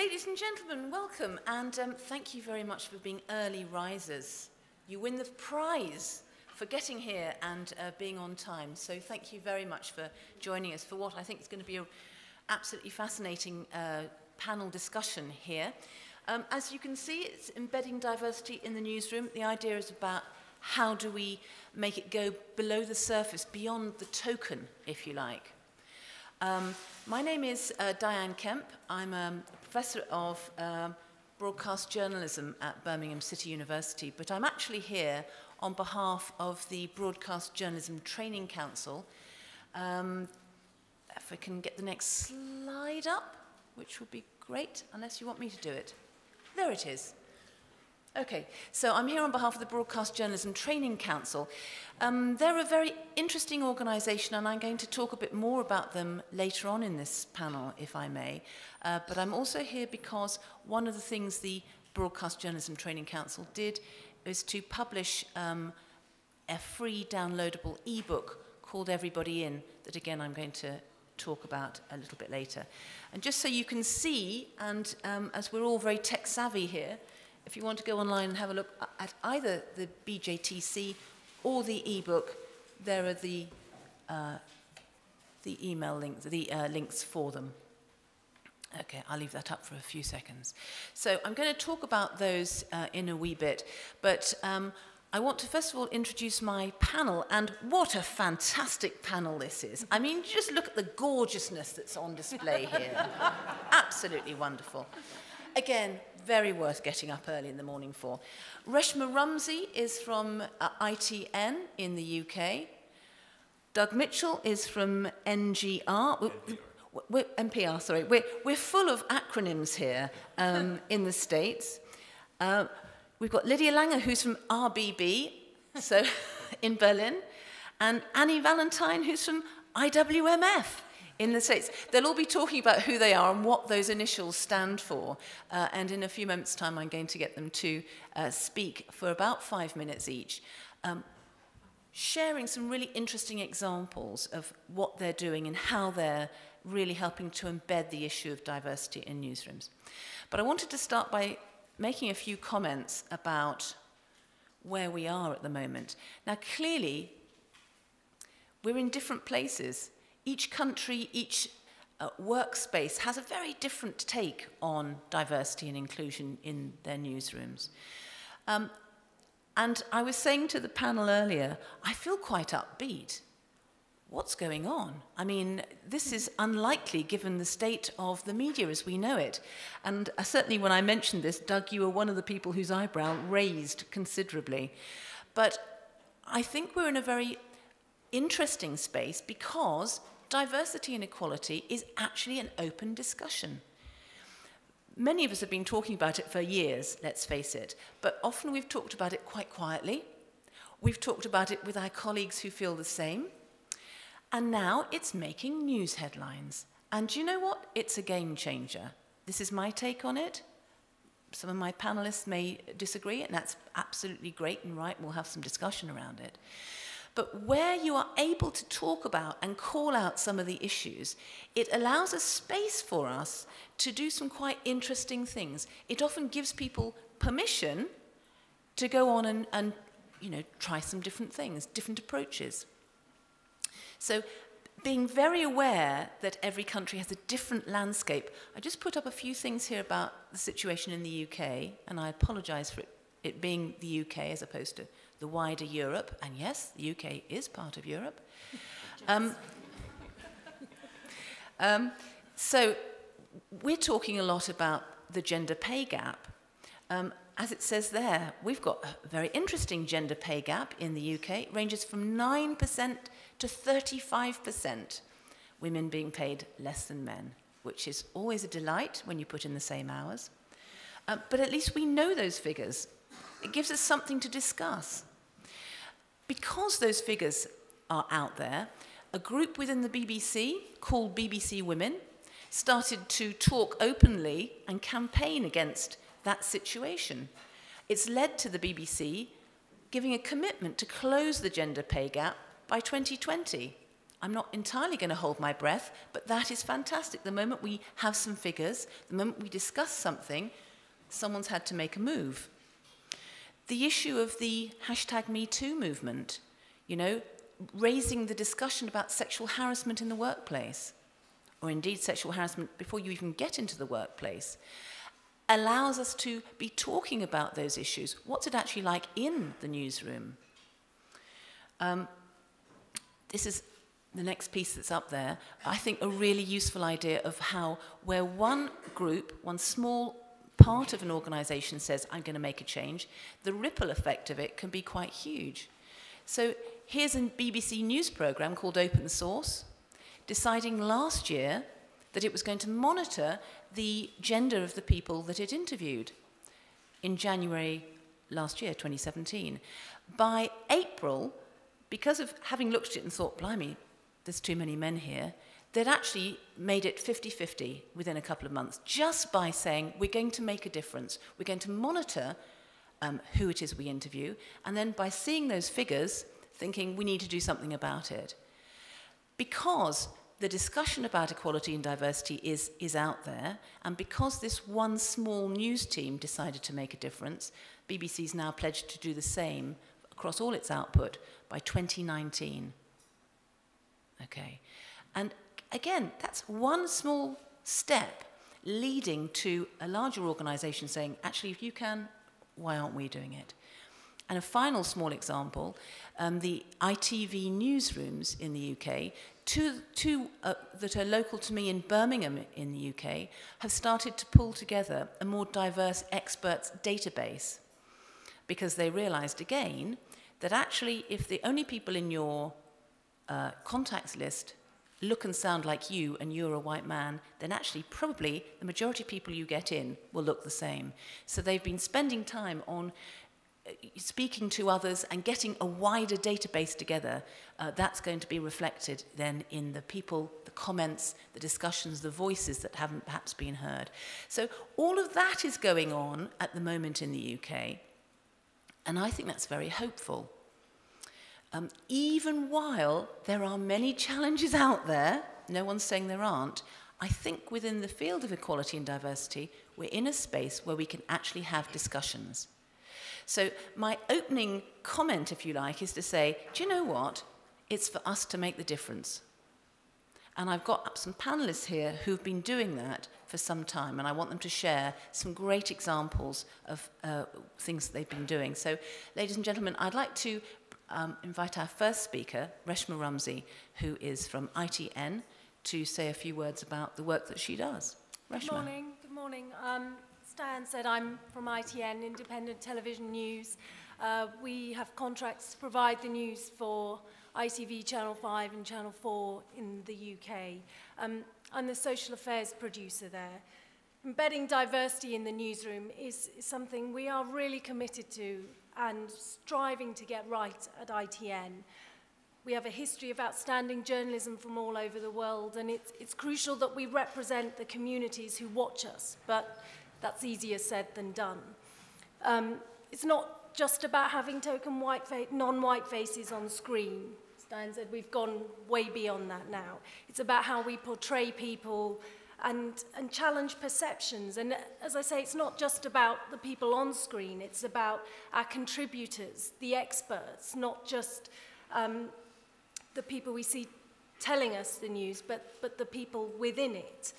Ladies and gentlemen, welcome, and thank you very much for being early risers. You win the prize for getting here and being on time, so thank you very much for joining us for what I think is going to be an absolutely fascinating panel discussion here. As you can see, it's embedding diversity in the newsroom. The idea is about how do we make it go below the surface, beyond the token, if you like. My name is Diane Kemp. I'm a professor of broadcast journalism at Birmingham City University, but I'm actually here on behalf of the Broadcast Journalism Training Council. If I can get the next slide up, which would be great, unless you want me to do it. There it is. Okay, so I'm here on behalf of the Broadcast Journalism Training Council. They're a very interesting organisation, and I'm going to talk a bit more about them later on in this panel, if I may. But I'm also here because one of the things the Broadcast Journalism Training Council did is to publish a free downloadable ebook called Everybody In, that again I'm going to talk about a little bit later. And just so you can see, and as we're all very tech savvy here, if you want to go online and have a look at either the BJTC or the ebook, there are the email links, the links for them. Okay, I'll leave that up for a few seconds. So I'm going to talk about those in a wee bit, but I want to first of all introduce my panel, and what a fantastic panel this is. I mean, just look at the gorgeousness that's on display here. Absolutely wonderful. Again, very worth getting up early in the morning for. Reshma Rumsey is from ITN in the UK. Doug Mitchell is from NGR. NPR, sorry. We're full of acronyms here in the States. We've got Lydia Langer, who's from RBB, so in Berlin, and Marie Valentine, who's from IWMF. In the States. They'll all be talking about who they are and what those initials stand for. And in a few moments' time, I'm going to get them to speak for about 5 minutes each, sharing some really interesting examples of what they're doing and how they're really helping to embed the issue of diversity in newsrooms. But I wanted to start by making a few comments about where we are at the moment. Now, clearly, we're in different places. Each country, each workspace has a very different take on diversity and inclusion in their newsrooms. And I was saying to the panel earlier, I feel quite upbeat. What's going on? I mean, this is unlikely given the state of the media as we know it. And certainly when I mentioned this, Doug, you were one of the people whose eyebrow raised considerably. But I think we're in a very interesting space because diversity and equality is actually an open discussion. Many of us have been talking about it for years, let's face it, but often we've talked about it quite quietly. We've talked about it with our colleagues who feel the same, and now it's making news headlines. And do you know what? It's a game changer. This is my take on it. Some of my panelists may disagree, and that's absolutely great and right. We'll have some discussion around it. But where you are able to talk about and call out some of the issues, it allows a space for us to do some quite interesting things. It often gives people permission to go on and you know, try some different things, different approaches. So being very aware that every country has a different landscape, I just put up a few things here about the situation in the UK, and I apologise for it being the UK as opposed to the wider Europe, and yes, the UK is part of Europe. So we're talking a lot about the gender pay gap. As it says there, we've got a very interesting gender pay gap in the UK. It ranges from 9% to 35%, women being paid less than men, which is always a delight when you put in the same hours. But at least we know those figures. It gives us something to discuss. Because those figures are out there, a group within the BBC called BBC Women started to talk openly and campaign against that situation. It's led to the BBC giving a commitment to close the gender pay gap by 2020. I'm not entirely going to hold my breath, but that is fantastic. The moment we have some figures, the moment we discuss something, someone's had to make a move. The issue of the #MeToo movement, you know, raising the discussion about sexual harassment in the workplace, or indeed sexual harassment before you even get into the workplace, allows us to be talking about those issues. What's it actually like in the newsroom? This is the next piece that's up there. I think a really useful idea of how, where one group, one small part of an organization says, I'm going to make a change, the ripple effect of it can be quite huge. So here's a BBC News program called Open Source, deciding last year that it was going to monitor the gender of the people that it interviewed in January last year, 2017. By April, because of having looked at it and thought, blimey, there's too many men here, they'd actually made it 50-50 within a couple of months, just by saying, we're going to make a difference. We're going to monitor who it is we interview, and then by seeing those figures, thinking we need to do something about it. Because the discussion about equality and diversity is out there, and because this one small news team decided to make a difference, BBC's now pledged to do the same across all its output by 2019. Okay, and again, that's one small step leading to a larger organization saying, actually, if you can, why aren't we doing it? And a final small example, the ITV newsrooms in the UK, two that are local to me in Birmingham in the UK, have started to pull together a more diverse experts database, because they realized again that actually if the only people in your contacts list look and sound like you and you're a white man, then actually probably the majority of people you get in will look the same. So they've been spending time on speaking to others and getting a wider database together. That's going to be reflected then in the people, the comments, the discussions, the voices that haven't perhaps been heard. So all of that is going on at the moment in the UK, and I think that's very hopeful. Even while there are many challenges out there, no one's saying there aren't, I think within the field of equality and diversity, we're in a space where we can actually have discussions. So my opening comment, if you like, is to say, do you know what? It's for us to make the difference. And I've got up some panelists here who've been doing that for some time, and I want them to share some great examples of things they've been doing. So, ladies and gentlemen, I'd like to invite our first speaker, Reshma Rumsey, who is from ITN, to say a few words about the work that she does. Reshma. Good morning. Good morning. As Diane said, I'm from ITN, Independent Television News. We have contracts to provide the news for ITV Channel 5 and Channel 4 in the UK. I'm the social affairs producer there. Embedding diversity in the newsroom is something we are really committed to and striving to get right at ITN. We have a history of outstanding journalism from all over the world, and it's crucial that we represent the communities who watch us, but that's easier said than done. It's not just about having token non-white faces on screen. As Diane said, we've gone way beyond that now. It's about how we portray people and challenge perceptions. And as I say, it's not just about the people on screen, it's about our contributors, the experts, not just the people we see telling us the news, but the people within it.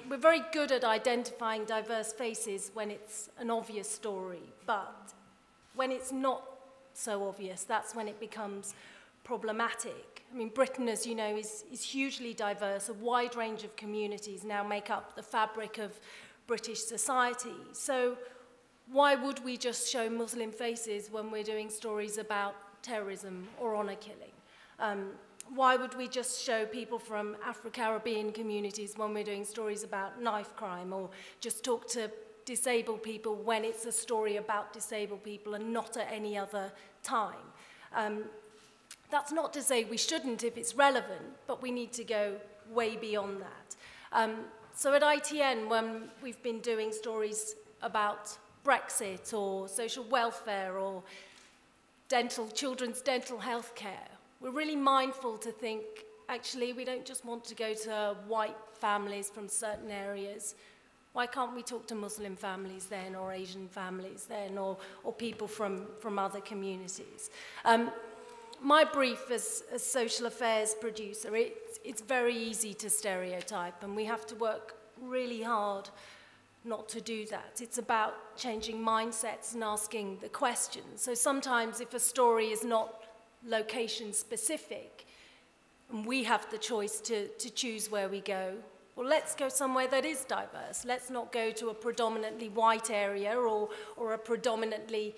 We're very good at identifying diverse faces when it's an obvious story, but when it's not so obvious, that's when it becomes problematic. I mean, Britain, as you know, is hugely diverse. A wide range of communities now make up the fabric of British society. So why would we just show Muslim faces when we're doing stories about terrorism or honor killing? Why would we just show people from Afro-Caribbean communities when we're doing stories about knife crime, or just talk to disabled people when it's a story about disabled people and not at any other time? That's not to say we shouldn't if it's relevant, but we need to go way beyond that. So at ITN, when we've been doing stories about Brexit or social welfare or children's dental health care, we're really mindful to think actually, we don't just want to go to white families from certain areas. Why can't we talk to Muslim families then, or Asian families then, or people from other communities? My brief as social affairs producer, it's very easy to stereotype, and we have to work really hard not to do that. It's about changing mindsets and asking the questions. So sometimes if a story is not location specific, and we have the choice to choose where we go, well, let's go somewhere that is diverse. Let's not go to a predominantly white area or a predominantly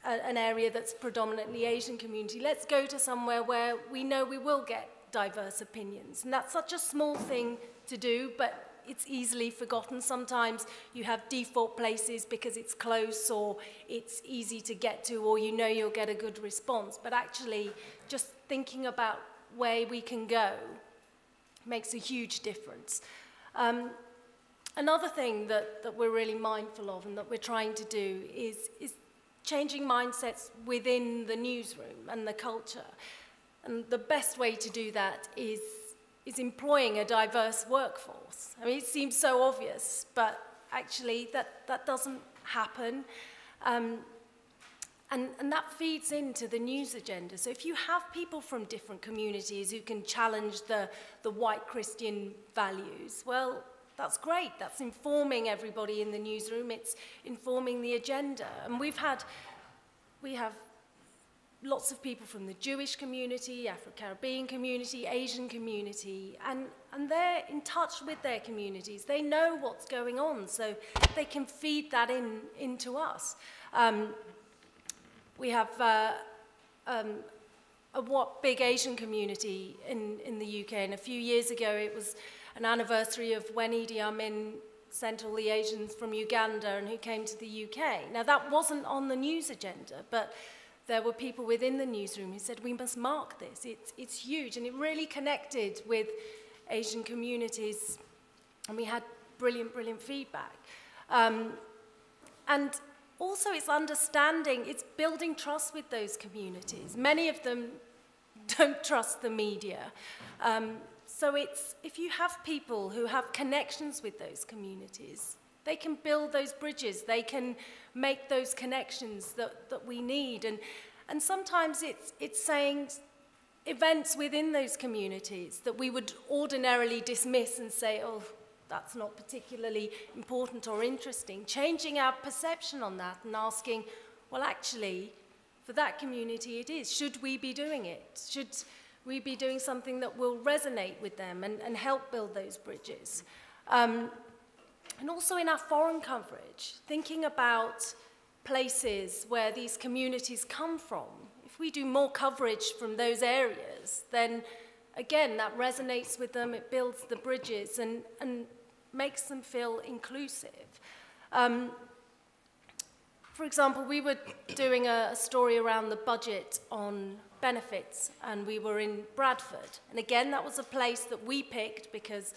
an area that's predominantly Asian community. Let's go to somewhere where we know we will get diverse opinions. And that's such a small thing to do, but it's easily forgotten. Sometimes you have default places because it's close or it's easy to get to, or you know you'll get a good response. But actually, just thinking about where we can go makes a huge difference. Another thing that we're really mindful of and that we're trying to do is changing mindsets within the newsroom and the culture. And the best way to do that is employing a diverse workforce. I mean, it seems so obvious, but actually that doesn't happen. And that feeds into the news agenda. So if you have people from different communities who can challenge the white Christian values, well, that's great. That's informing everybody in the newsroom. It's informing the agenda. And we have lots of people from the Jewish community, Afro-Caribbean community, Asian community, and they're in touch with their communities. They know what's going on, so they can feed that into us. We have a big Asian community in the UK, and a few years ago it was an anniversary of when Idi Amin sent all the Asians from Uganda and who came to the UK. Now that wasn't on the news agenda, but there were people within the newsroom who said, we must mark this, it's huge, and it really connected with Asian communities, and we had brilliant feedback. And also it's understanding, it's building trust with those communities. Many of them don't trust the media. So if you have people who have connections with those communities, they can build those bridges, they can make those connections that we need. And sometimes it's saying events within those communities that we would ordinarily dismiss and say, oh, that's not particularly important or interesting. Changing our perception on that and asking, well, actually, for that community it is. Should we be doing it? Should we be doing something that will resonate with them and help build those bridges? And also in our foreign coverage, thinking about places where these communities come from. If we do more coverage from those areas, then again, that resonates with them, it builds the bridges and makes them feel inclusive. For example, we were doing a story around the budget on benefits, and we were in Bradford. And again, that was a place that we picked because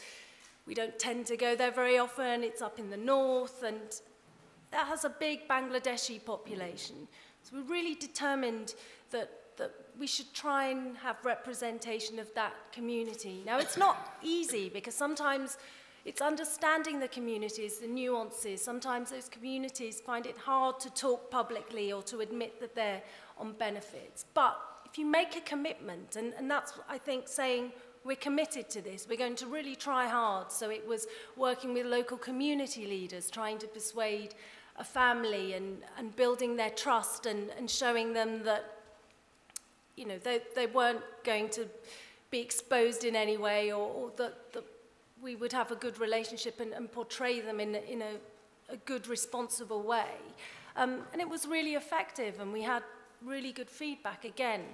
we don't tend to go there very often. It's up in the north, and that has a big Bangladeshi population. So we're really determined that we should try and have representation of that community. Now, it's not easy because sometimes it's understanding the communities, the nuances. Sometimes those communities find it hard to talk publicly or to admit that they're on benefits. But if you make a commitment, and that's, I think, saying we're committed to this, we're going to really try hard. So it was working with local community leaders, trying to persuade a family and building their trust and showing them that, you know, they weren't going to be exposed in any way, or that we would have a good relationship and portray them in a good, responsible way. And it was really effective, and we had really good feedback again.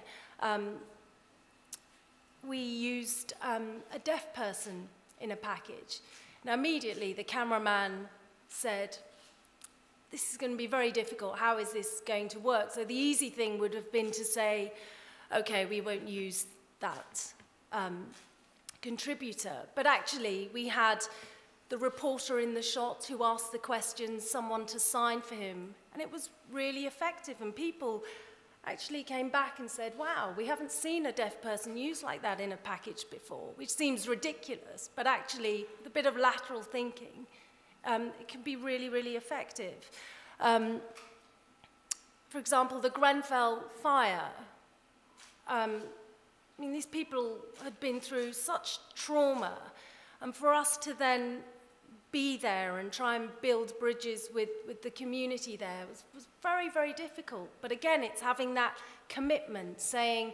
We used a deaf person in a package. Now, immediately, the cameraman said, this is going to be very difficult. How is this going to work? So the easy thing would have been to say, okay, we won't use that contributor. But actually, we had the reporter in the shot who asked the questions, someone to sign for him, and it was really effective. And people actually came back and said, wow, we haven't seen a deaf person used like that in a package before, which seems ridiculous, but actually, with a bit of lateral thinking, it can be really, really effective. For example, the Grenfell fire. I mean, these people had been through such trauma, and for us to then be there and try and build bridges with the community there was very, very difficult. But again, it's having that commitment, saying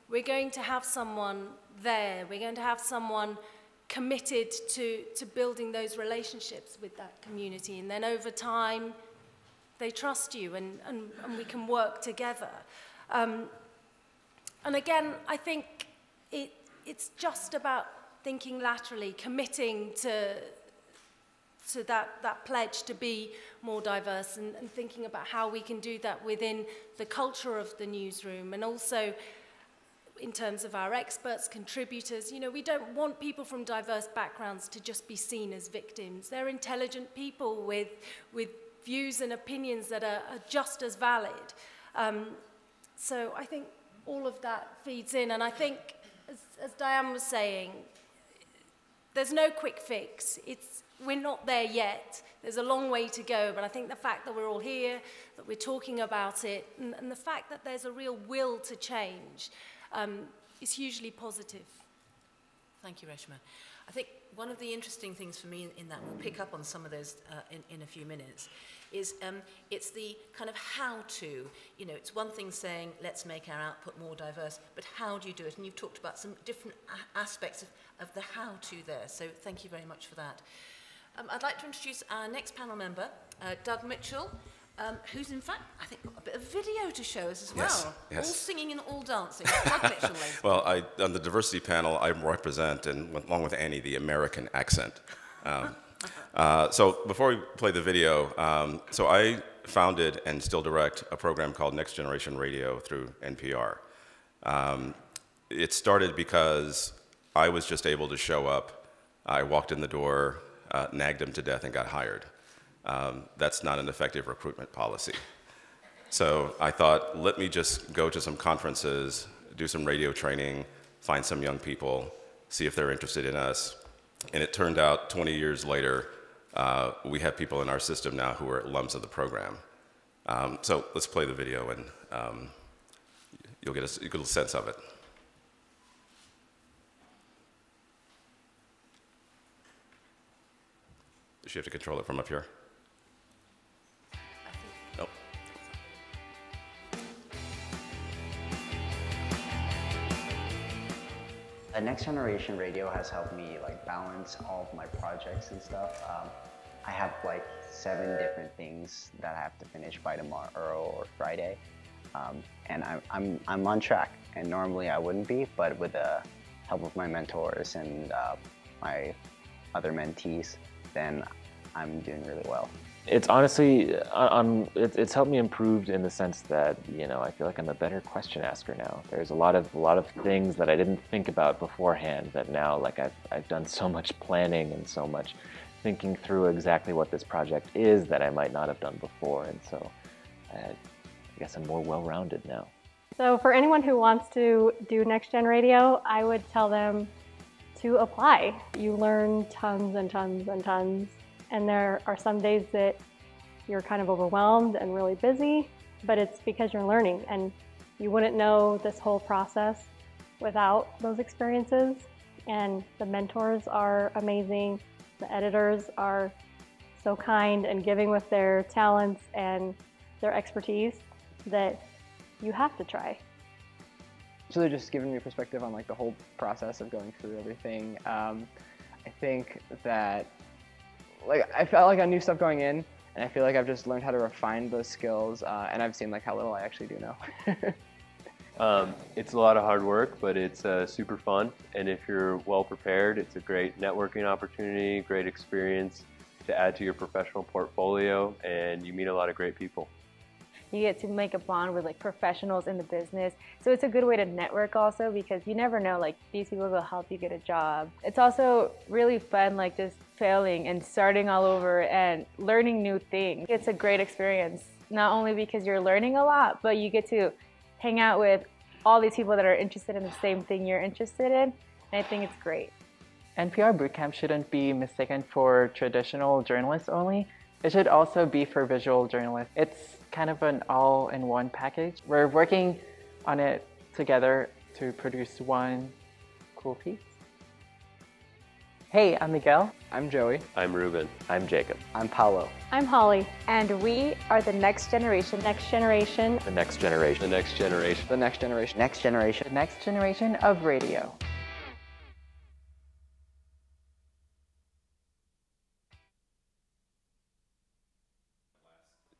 we're going to have someone there, we're going to have someone committed to building those relationships with that community, and then over time, they trust you and we can work together. And again, I think it's just about thinking laterally, committing to that pledge to be more diverse and thinking about how we can do that within the culture of the newsroom, and also in terms of our experts, contributors. You know, we don't want people from diverse backgrounds to just be seen as victims. They're intelligent people with views and opinions that are just as valid. So I think all of that feeds in, and I think, as Diane was saying, there's no quick fix. We're not there yet. There's a long way to go, but I think the fact that we're all here, that we're talking about it, and the fact that there's a real will to change is hugely positive. Thank you, Reshma. I think one of the interesting things for me in that, we'll pick up on some of those in a few minutes, is it's the kind of how to. You know, it's one thing saying, let's make our output more diverse, but how do you do it? And you've talked about some different aspects of the how to there, so thank you very much for that. I'd like to introduce our next panel member, Doug Mitchell, who's in fact, I think, got a bit of video to show us as well. Yes. All singing and all dancing. Doug Mitchell, ladies. Well, on the diversity panel, I represent, and along with Annie, the American accent. So before we play the video, so I founded and still direct a program called Next Generation Radio through NPR. It started because I was just able to show up. I walked in the door, nagged them to death, and got hired. That's not an effective recruitment policy. So I thought, let me just go to some conferences, do some radio training, find some young people, see if they're interested in us. And it turned out 20 years later, we have people in our system now who are alums of the program. So let's play the video and you'll get a good sense of it. Does she have to control it from up here? Nope. Next Generation Radio has helped me balance all of my projects and stuff. I have 7 different things that I have to finish by tomorrow or Friday, and I'm on track. And normally I wouldn't be, but with the help of my mentors and my other mentees, then I'm doing really well. It's honestly, it's helped me improve in the sense that, I feel like I'm a better question asker now. There's a lot of things that I didn't think about beforehand that now, I've done so much planning and so much thinking through exactly what this project is that I might not have done before, and so I guess I'm more well-rounded now. So for anyone who wants to do Next Gen Radio, I would tell them to apply. You learn tons and tons and tons. And there are some days that you're kind of overwhelmed and really busy, but it's because you're learning, and you wouldn't know this whole process without those experiences. And the mentors are amazing. The editors are so kind and giving with their talents and their expertise that you have to try. So they're just giving me a perspective on the whole process of going through everything. I think that I felt like I knew stuff going in, and I feel like I've just learned how to refine those skills, and I've seen how little I actually do know. It's a lot of hard work, but it's super fun, and if you're well prepared, it's a great networking opportunity, great experience to add to your professional portfolio, and you meet a lot of great people. You get to make a bond with professionals in the business. So it's a good way to network also, because you never know, these people will help you get a job. It's also really fun, just failing and starting all over and learning new things. It's a great experience, not only because you're learning a lot, but you get to hang out with all these people that are interested in the same thing you're interested in, and I think it's great. NPR Bootcamp shouldn't be mistaken for traditional journalists only. It should also be for visual journalists. It's kind of an all-in-one package. We're working on it together to produce one cool piece. Hey, I'm Miguel. I'm Joey. I'm Ruben. I'm Jacob. I'm Paolo. I'm Holly. And we are the next generation. Next generation. The next generation. The next generation. The next generation. Next generation. The next generation of radio.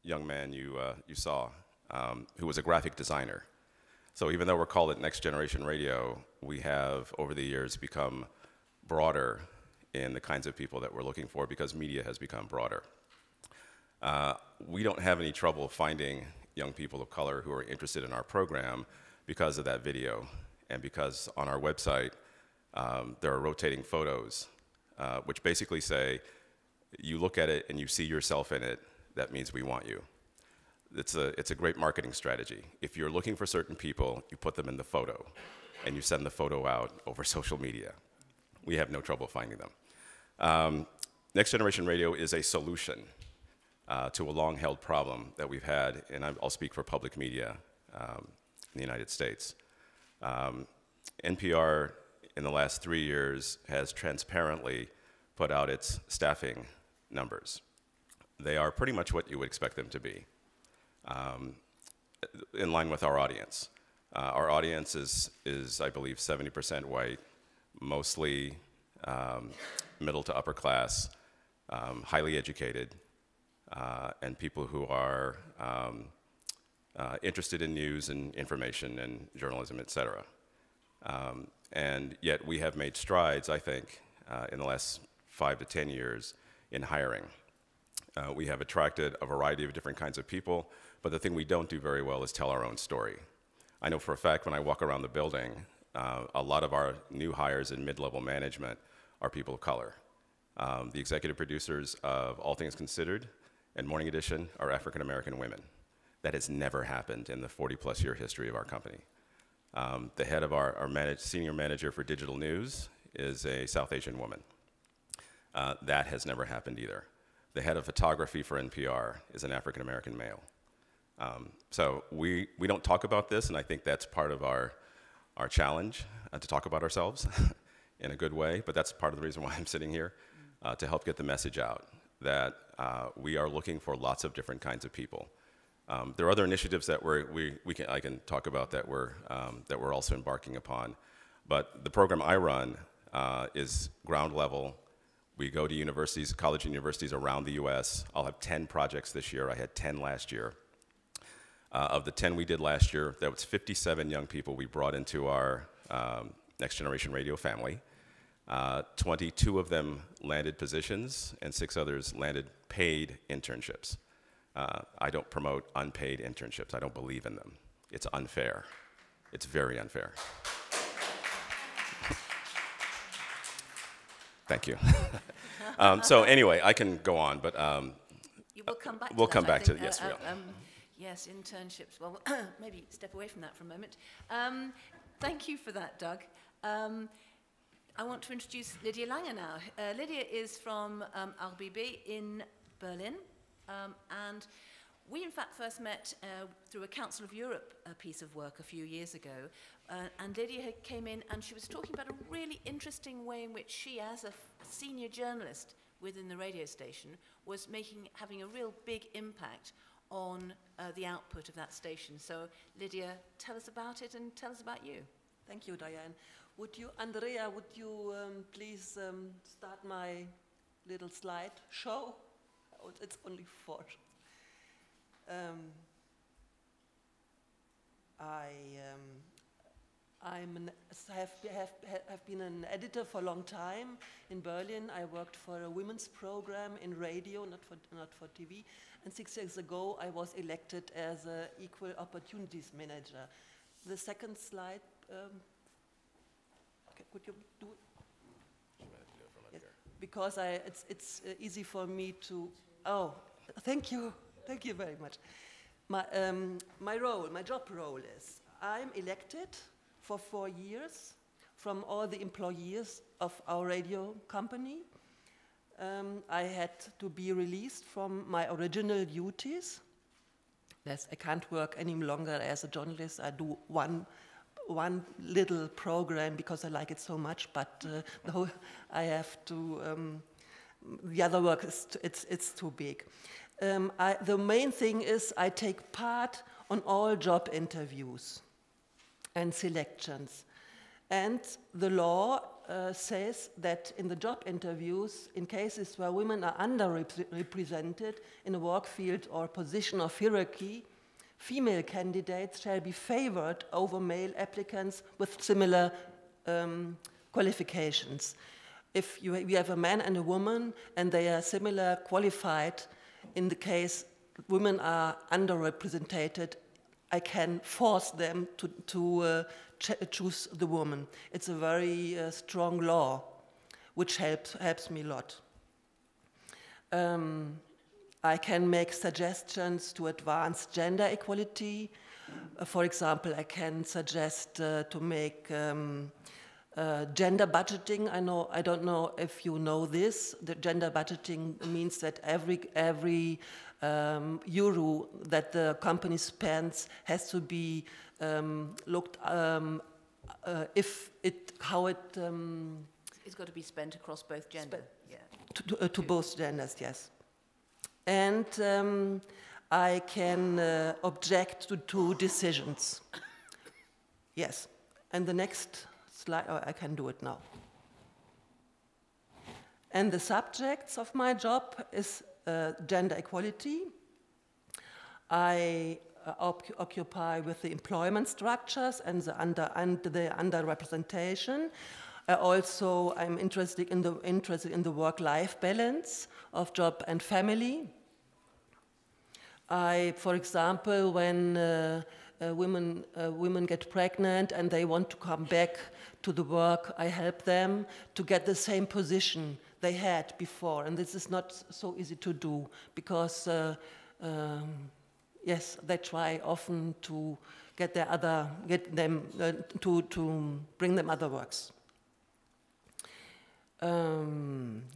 Young man you saw, who was a graphic designer. So even though we're called it Next Generation Radio, we have over the years become broader in the kinds of people that we're looking for because media has become broader. We don't have any trouble finding young people of color who are interested in our program because of that video and because on our website there are rotating photos which basically say, you look at it and you see yourself in it, that means we want you. It's a great marketing strategy. If you're looking for certain people, you put them in the photo, and you send the photo out over social media. We have no trouble finding them. Next Generation Radio is a solution to a long-held problem that we've had, and I'll speak for public media in the United States. NPR, in the last 3 years, has transparently put out its staffing numbers. They are pretty much what you would expect them to be, in line with our audience. Our audience is, I believe, 70% white, mostly middle to upper class, highly educated, and people who are interested in news and information and journalism, et cetera. And yet we have made strides, I think, in the last 5 to 10 years in hiring. We have attracted a variety of different kinds of people, but the thing we don't do very well is tell our own story. I know for a fact when I walk around the building, a lot of our new hires in mid-level management are people of color. The executive producers of All Things Considered and Morning Edition are African American women. That has never happened in the 40-plus year history of our company. The head of our senior manager for digital news is a South Asian woman. That has never happened either. The head of photography for NPR is an African American male. So we don't talk about this, and I think that's part of our challenge, to talk about ourselves in a good way, but that's part of the reason why I'm sitting here, to help get the message out that we are looking for lots of different kinds of people. There are other initiatives that I can talk about that we're also embarking upon, but the program I run is ground level. We go to universities, college and universities around the US. I'll have 10 projects this year. I had 10 last year. Of the 10 we did last year, that was 57 young people we brought into our Next Generation Radio family. 22 of them landed positions, and 6 others landed paid internships. I don't promote unpaid internships. I don't believe in them. It's unfair. It's very unfair. Thank you. So anyway, I can go on, but We'll come back to we'll that, come I back to think. yes, we will. Yes, internships. Well, maybe step away from that for a moment. Thank you for that, Doug. I want to introduce Lydia Langer now. Lydia is from RBB in Berlin, and we in fact first met through a Council of Europe piece of work a few years ago, and Lydia came in and she was talking about a really interesting way in which she, as a senior journalist within the radio station, was having a real big impact on the output of that station. So Lydia, tell us about it and tell us about you. Thank you, Diane. Andrea, would you please start my little slide show? Oh, it's only 4. I've been an editor for a long time in Berlin. I worked for a women's program in radio, not for TV. And 6 years ago, I was elected as an equal opportunities manager. The second slide. Could you do it? Yes, because it's easy for me to. Oh, thank you very much. My job role is I'm elected for 4 years from all the employees of our radio company. I had to be released from my original duties. I can't work any longer as a journalist. I do one little program because I like it so much, but I have to, the other work, it's too big. The main thing is I take part on all job interviews and selections. And the law says that in the job interviews, in cases where women are underrepresented in a work field or position of hierarchy, female candidates shall be favored over male applicants with similar qualifications. If we have a man and a woman and they are similar qualified, in the case women are underrepresented, I can force them to choose the woman. It's a very strong law, which helps me a lot. I can make suggestions to advance gender equality. For example, I can suggest to make gender budgeting. I don't know if you know this. The gender budgeting means that every euro that the company spends has to be looked how it. It's got to be spent across both genders. To both genders, yes. And I can object to 2 decisions. Yes. And the next slide, I can do it now. And the subjects of my job is gender equality. I occupy with the employment structures and the underrepresentation. I'm interested in the work-life balance of job and family. For example, when women get pregnant and they want to come back to the work, I help them to get the same position they had before, and this is not so easy to do because, yes, they try often to to bring them other works.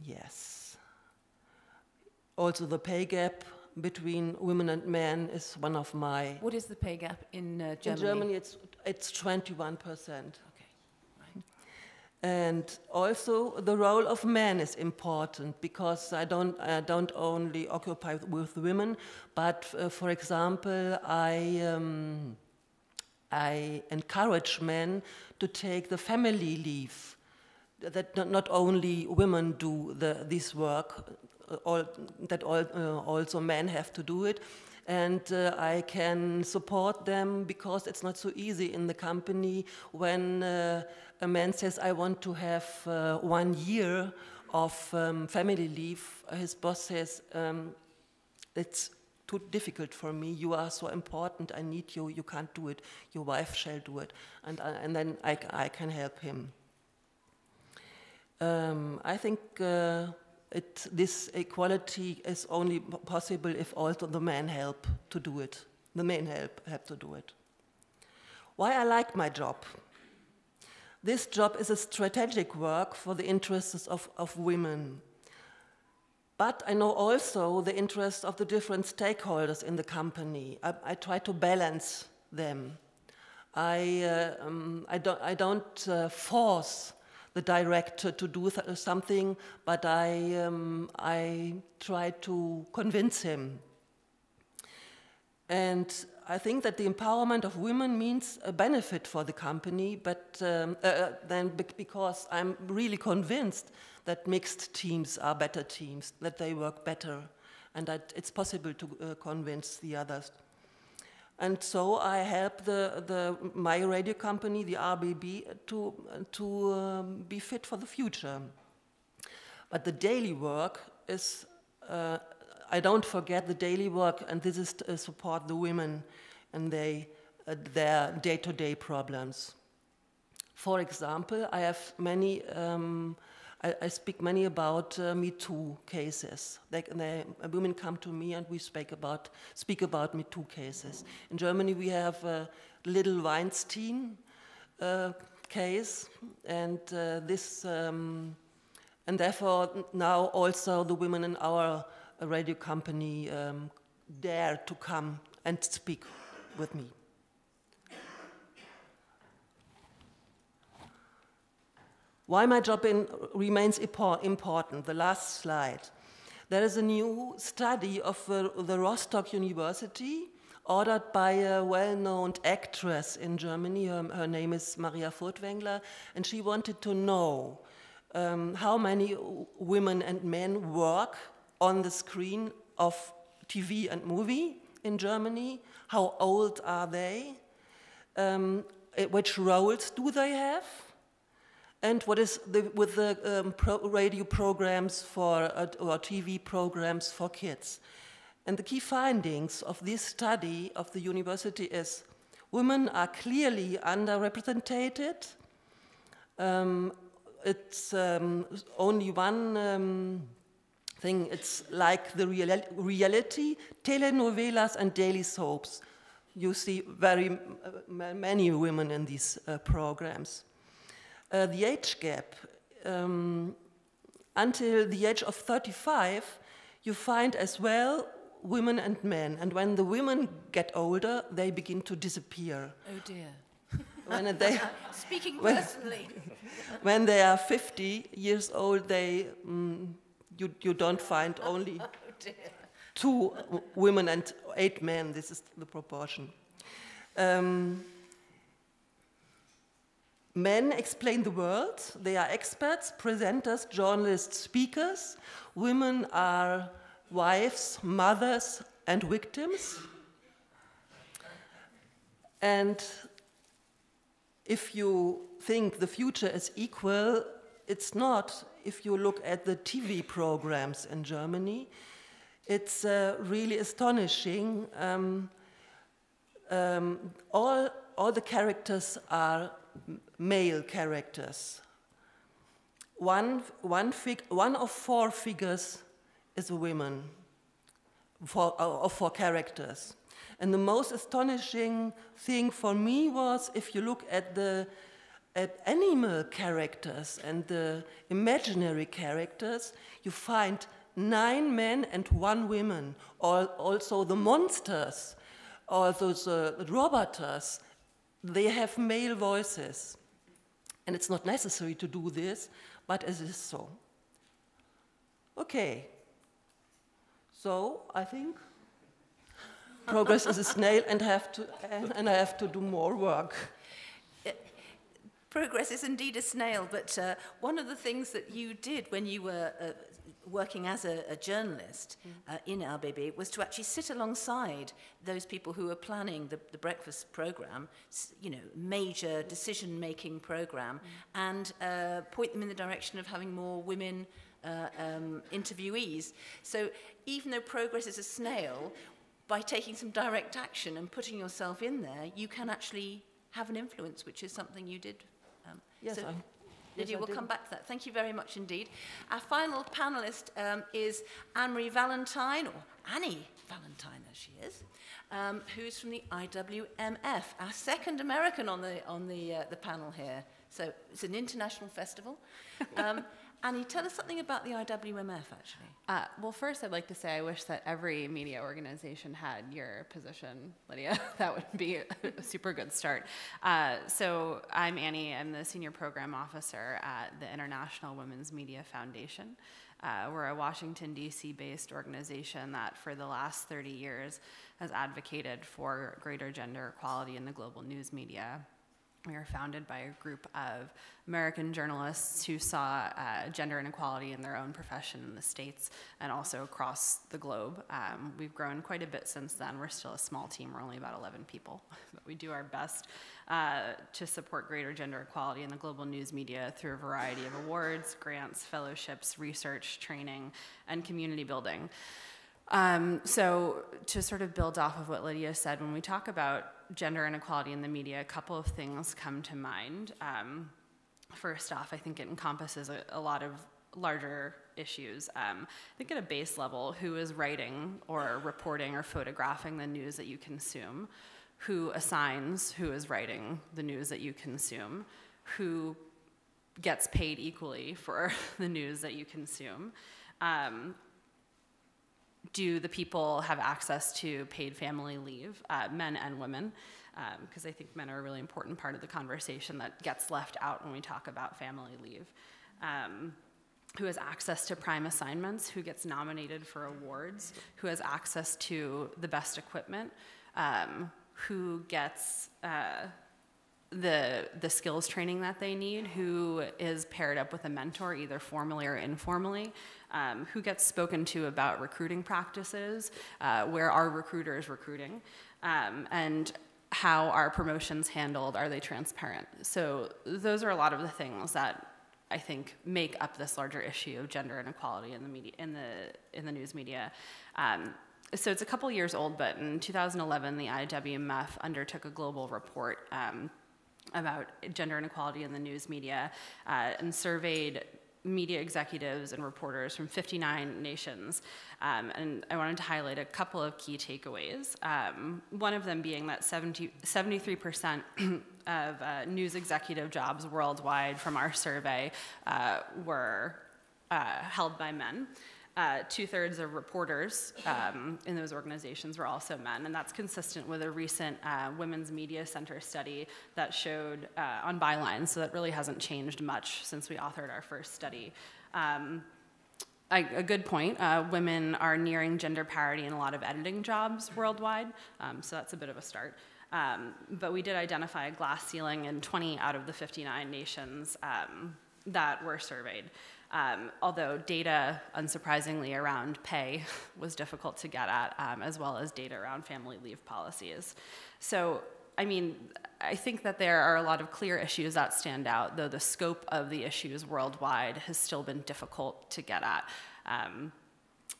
Yes. Also, the pay gap between women and men is one of my. What is the pay gap in Germany? In Germany, it's 21%. And also the role of men is important because I don't only occupy with women, but for example, I encourage men to take the family leave. That not only women do this work, also men have to do it. And I can support them because it's not so easy in the company when a man says, I want to have 1 year of family leave. His boss says, it's too difficult for me. You are so important. I need you. You can't do it. Your wife shall do it. And then I can help him. I think this equality is only possible if also the men help to do it. The men help to do it. Why I like my job? This job is a strategic work for the interests of women. But I know also the interests of the different stakeholders in the company. I try to balance them. I don't force the director to do something, but I try to convince him. And I think that the empowerment of women means a benefit for the company, but then because I'm really convinced that mixed teams are better teams, that they work better, and that it's possible to convince the others. And so I help my radio company, the RBB, to be fit for the future. But the daily work is, I don't forget the daily work, and this is to support the women and their day-to-day problems. For example, I have many I speak many about Me Too cases. Women come to me and we speak about Me Too cases. In Germany, we have a little Weinstein case, and and therefore now also the women in our radio company dare to come and speak with me. Why my job remains important, the last slide. There is a new study of the Rostock University ordered by a well-known actress in Germany. Her name is Maria Furtwängler, and she wanted to know how many women and men work on the screen of TV and movie in Germany. How old are they? Which roles do they have? And what is with the radio programs or TV programs for kids? And the key findings of this study of the university is women are clearly underrepresented. It's only one thing, it's like the reality, telenovelas and daily soaps. You see very many women in these programs. The age gap, until the age of 35, you find as well women and men. And when the women get older, they begin to disappear. Oh dear. When they, Speaking personally. When they are 50 years old, you don't find only 2 women and 8 men. This is the proportion. Men explain the world. They are experts, presenters, journalists, speakers. Women are wives, mothers, and victims. And if you think the future is equal, it's not. If you look at the TV programs in Germany, it's really astonishing. All the characters are male characters. One of 4 figures is a woman, of 4 characters. And the most astonishing thing for me was if you look at animal characters and the imaginary characters, you find 9 men and 1 woman. Also the monsters, or those robots, they have male voices. And it's not necessary to do this, but it is so. Okay. So I think progress is a snail, and I have to do more work. Progress is indeed a snail, but one of the things that you did when you were working as a journalist in RBB was to actually sit alongside those people who were planning the breakfast program, major decision-making program, and point them in the direction of having more women interviewees. So even though progress is a snail, by taking some direct action and putting yourself in there, you can actually have an influence, which is something you did. Yes, so Lydia, we'll come back to that. Thank you very much indeed. Our final panelist is Marie Valentine, or Annie Valentine as she is, who's from the IWMF, our second American on the panel here. So it's an international festival. Annie, tell us something about the IWMF, actually. Well, first, I'd like to say I wish that every media organization had your position, Lydia. That would be a super good start. So I'm Annie. I'm the Senior Program Officer at the International Women's Media Foundation. We're a Washington, D.C. based organization that for the last 30 years has advocated for greater gender equality in the global news media. We were founded by a group of American journalists who saw gender inequality in their own profession in the States and also across the globe. We've grown quite a bit since then. We're still a small team. We're only about 11 people. But we do our best to support greater gender equality in the global news media through a variety of awards, grants, fellowships, research, training, and community building. So to sort of build off of what Lydia said, when we talk about gender inequality in the media, a couple of things come to mind. First off, I think it encompasses a lot of larger issues. I think at a base level, who is writing or reporting or photographing the news that you consume? Who assigns who is writing the news that you consume? Who gets paid equally for the news that you consume? Do the people have access to paid family leave, men and women? Because I think men are a really important part of the conversation that gets left out when we talk about family leave. Who has access to prime assignments? Who gets nominated for awards? Who has access to the best equipment? Who gets the skills training that they need? Who is paired up with a mentor, either formally or informally? Who gets spoken to about recruiting practices? Where are recruiters recruiting? And how are promotions handled? Are they transparent? So those are a lot of the things that I think make up this larger issue of gender inequality in the media, in the news media. So it's a couple years old, but in 2011, the IWMF undertook a global report about gender inequality in the news media and surveyed media executives and reporters from 59 nations. And I wanted to highlight a couple of key takeaways. One of them being that 73% of news executive jobs worldwide from our survey were held by men. 2/3 of reporters in those organizations were also men, and that's consistent with a recent Women's Media Center study that showed on bylines, so that really hasn't changed much since we authored our first study. A good point, women are nearing gender parity in a lot of editing jobs worldwide, so that's a bit of a start. But we did identify a glass ceiling in 20 out of the 59 nations that were surveyed. Although data, unsurprisingly, around pay was difficult to get at, as well as data around family leave policies. So, I mean, I think that there are a lot of clear issues that stand out, though the scope of the issues worldwide has still been difficult to get at.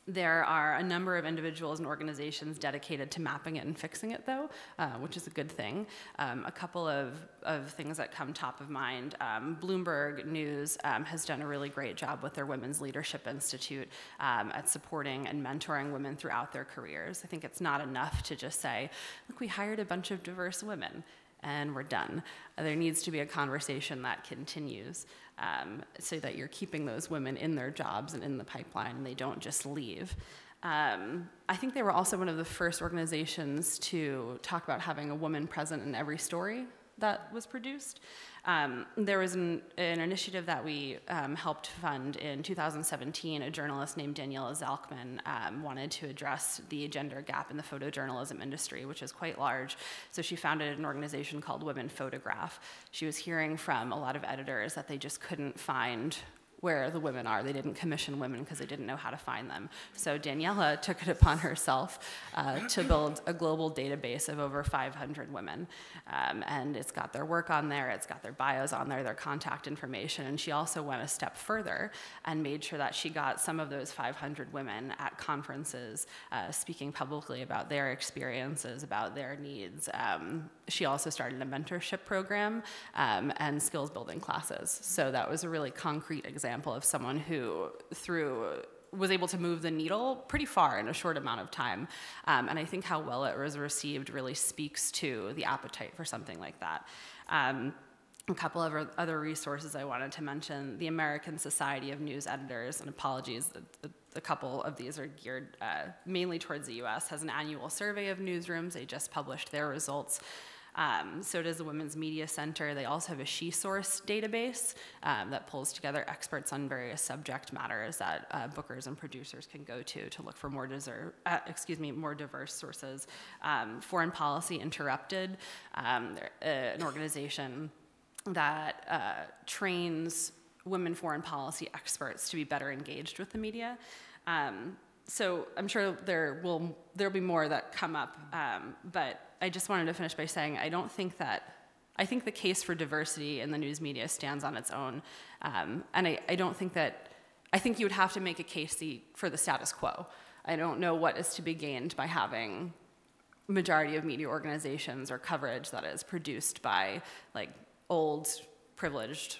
There are a number of individuals and organizations dedicated to mapping it and fixing it, though, which is a good thing. A couple of things that come top of mind. Bloomberg News has done a really great job with their Women's Leadership Institute at supporting and mentoring women throughout their careers. I think it's not enough to just say, look, we hired a bunch of diverse women, and we're done. There needs to be a conversation that continues so that you're keeping those women in their jobs and in the pipeline and they don't just leave. I think they were also one of the first organizations to talk about having a woman present in every story that was produced. There was an initiative that we helped fund in 2017. A journalist named Daniela Zalkman wanted to address the gender gap in the photojournalism industry, which is quite large. So she founded an organization called Women Photograph. She was hearing from a lot of editors that they just couldn't find where the women are. They didn't commission women because they didn't know how to find them. So Daniela took it upon herself to build a global database of over 500 women. And it's got their work on there, it's got their bios on there, their contact information. And she also went a step further and made sure that she got some of those 500 women at conferences speaking publicly about their experiences, about their needs. She also started a mentorship program and skills building classes. So that was a really concrete example of someone who was able to move the needle pretty far in a short amount of time. And I think how well it was received really speaks to the appetite for something like that. A couple of other resources I wanted to mention, the American Society of News Editors, and apologies, a couple of these are geared mainly towards the US, has an annual survey of newsrooms. They just published their results. So does the Women's Media Center. They also have a SheSource database that pulls together experts on various subject matters that bookers and producers can go to look for more diverse sources. Foreign Policy Interrupted, an organization that trains women foreign policy experts to be better engaged with the media. So I'm sure there'll be more that come up, but I just wanted to finish by saying I think the case for diversity in the news media stands on its own, and I think you would have to make a case for the status quo. I don't know what is to be gained by having majority of media organizations or coverage that is produced by like old, privileged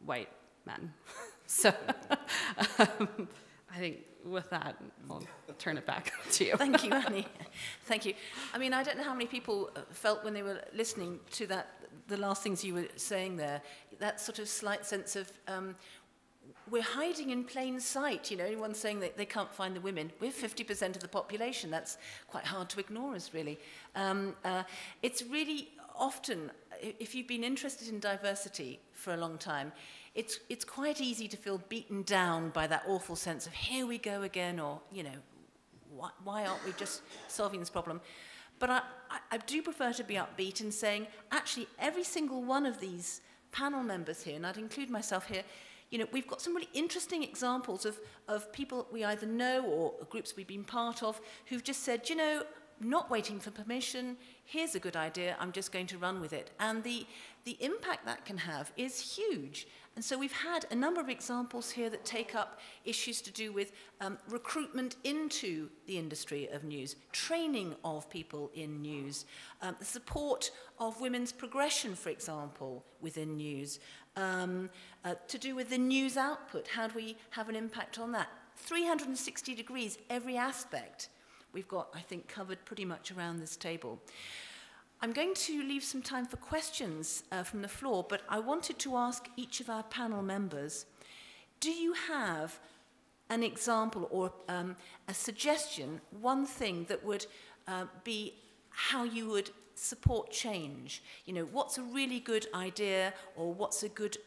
white men. So I think with that, I'll turn it back to you. Thank you, Annie. Thank you. I mean, I don't know how many people felt when they were listening to that, the last things you were saying there, that sort of slight sense of we're hiding in plain sight. You know, anyone saying that they can't find the women. We're 50% of the population. That's quite hard to ignore us, really. It's really often, if you've been interested in diversity for a long time, it's quite easy to feel beaten down by that awful sense of here we go again, or, you know, why aren't we just solving this problem? But I do prefer to be upbeat and saying, actually, every single one of these panel members here, and I'd include myself here, you know, we've got some really interesting examples of people we either know or groups we've been part of who've just said, you know, not waiting for permission, here's a good idea, I'm just going to run with it. And the impact that can have is huge. And so we've had a number of examples here that take up issues to do with recruitment into the industry of news, training of people in news, the support of women's progression, for example, within news, to do with the news output. How do we have an impact on that? 360 degrees, every aspect we've got, I think, covered pretty much around this table. I'm going to leave some time for questions from the floor, but I wanted to ask each of our panel members, do you have an example or a suggestion, one thing that would be how you would support change? You know, what's a really good idea, or what's a good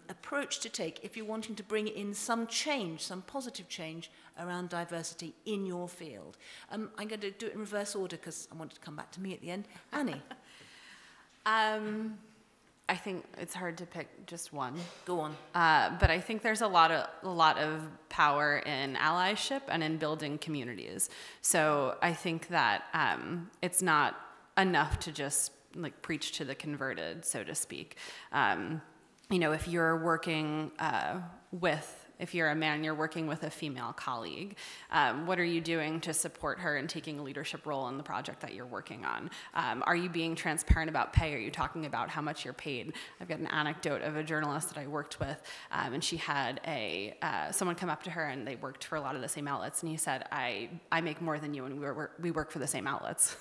approach to take if you're wanting to bring in some change, some positive change around diversity in your field? I'm going to do it in reverse order because I want to come back to me at the end. Annie? I think it's hard to pick just one. Go on. But I think there's a lot of power in allyship and in building communities. So I think that it's not enough to just like preach to the converted, so to speak. You know, if you're working if you're a man, you're working with a female colleague, what are you doing to support her in taking a leadership role in the project that you're working on? Are you being transparent about pay? Are you talking about how much you're paid? I've got an anecdote of a journalist that I worked with, and she had someone come up to her, and they worked for a lot of the same outlets, and he said, I make more than you, and we work for the same outlets.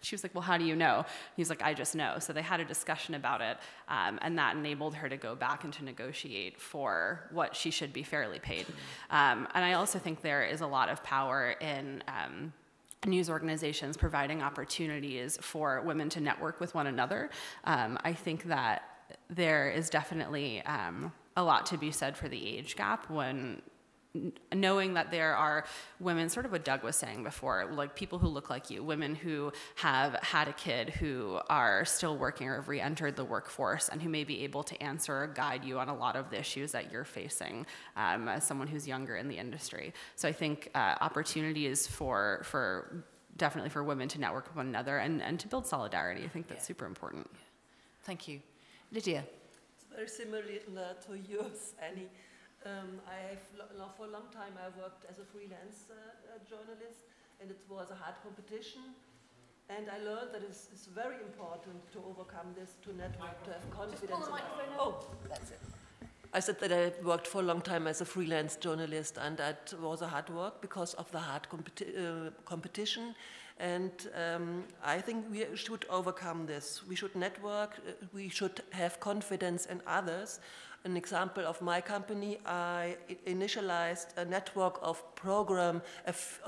She was like, well, how do you know? He was like, I just know. So they had a discussion about it, and that enabled her to go back and to negotiate for what she should be fairly paid. And I also think there is a lot of power in news organizations providing opportunities for women to network with one another. I think that there is definitely a lot to be said for the age gap, when knowing that there are women, sort of what Doug was saying before, like people who look like you, women who have had a kid, who are still working or have re-entered the workforce, and who may be able to answer or guide you on a lot of the issues that you're facing as someone who's younger in the industry. So I think opportunities definitely for women to network with one another and to build solidarity. I think that's super important. Thank you. Lydia? It's very similar to yours, Annie. For a long time I worked as a freelance journalist, and it was a hard competition. And I learned that it's very important to overcome this, to network, to have confidence. Oh, that's it. I said that I worked for a long time as a freelance journalist, and that was a hard work because of the hard competition. And I think we should overcome this. We should network, we should have confidence in others. An example of my company, I initialized a network of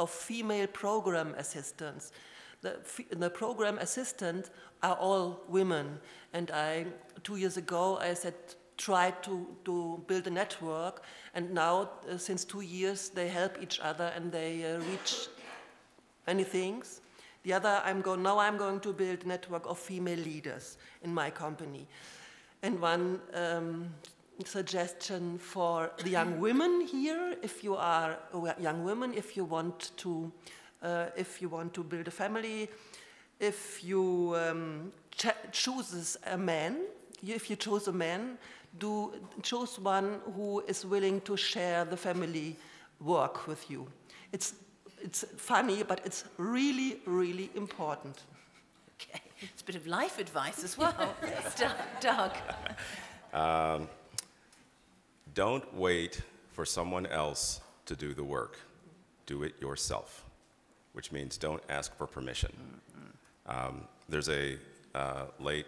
female program assistants. The program assistants are all women, and 2 years ago I said, try to build a network, and now since 2 years they help each other and they reach many things. Now I'm going to build a network of female leaders in my company. And one suggestion for the young women here, if you are a young woman, if you want to build a family, if you choose a man, choose one who is willing to share the family work with you. It's funny, but it's really, really important. Okay, it's a bit of life advice as well. Doug. don't wait for someone else to do the work. Do it yourself, which means don't ask for permission. There's a late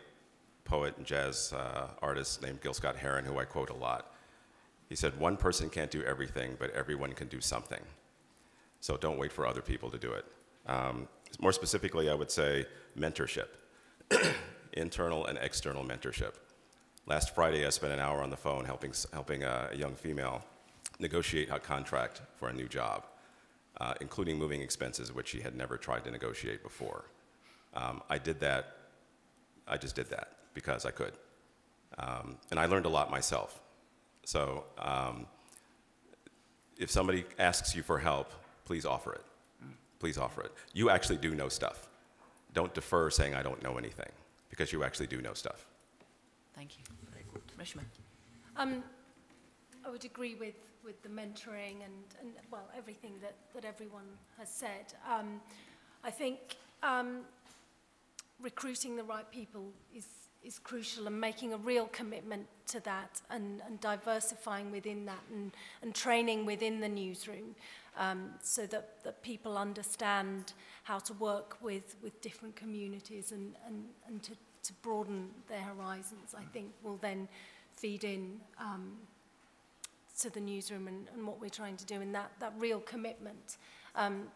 poet and jazz artist named Gil Scott-Heron who I quote a lot. He said, one person can't do everything, but everyone can do something. So don't wait for other people to do it. More specifically, I would say mentorship, internal and external mentorship. Last Friday, I spent an hour on the phone helping a young female negotiate a contract for a new job, including moving expenses, which she had never tried to negotiate before. I just did that because I could. And I learned a lot myself. So if somebody asks you for help, please offer it. Please offer it. You actually do know stuff. Don't defer saying I don't know anything, because you actually do know stuff. Thank you. Very good. Reshma. I would agree with the mentoring and well, everything that everyone has said. I think recruiting the right people is crucial, and making a real commitment to that, and diversifying within that, and training within the newsroom, so that people understand how to work with different communities, and to broaden their horizons, I think will then feed in to the newsroom and what we're trying to do, and that real commitment. And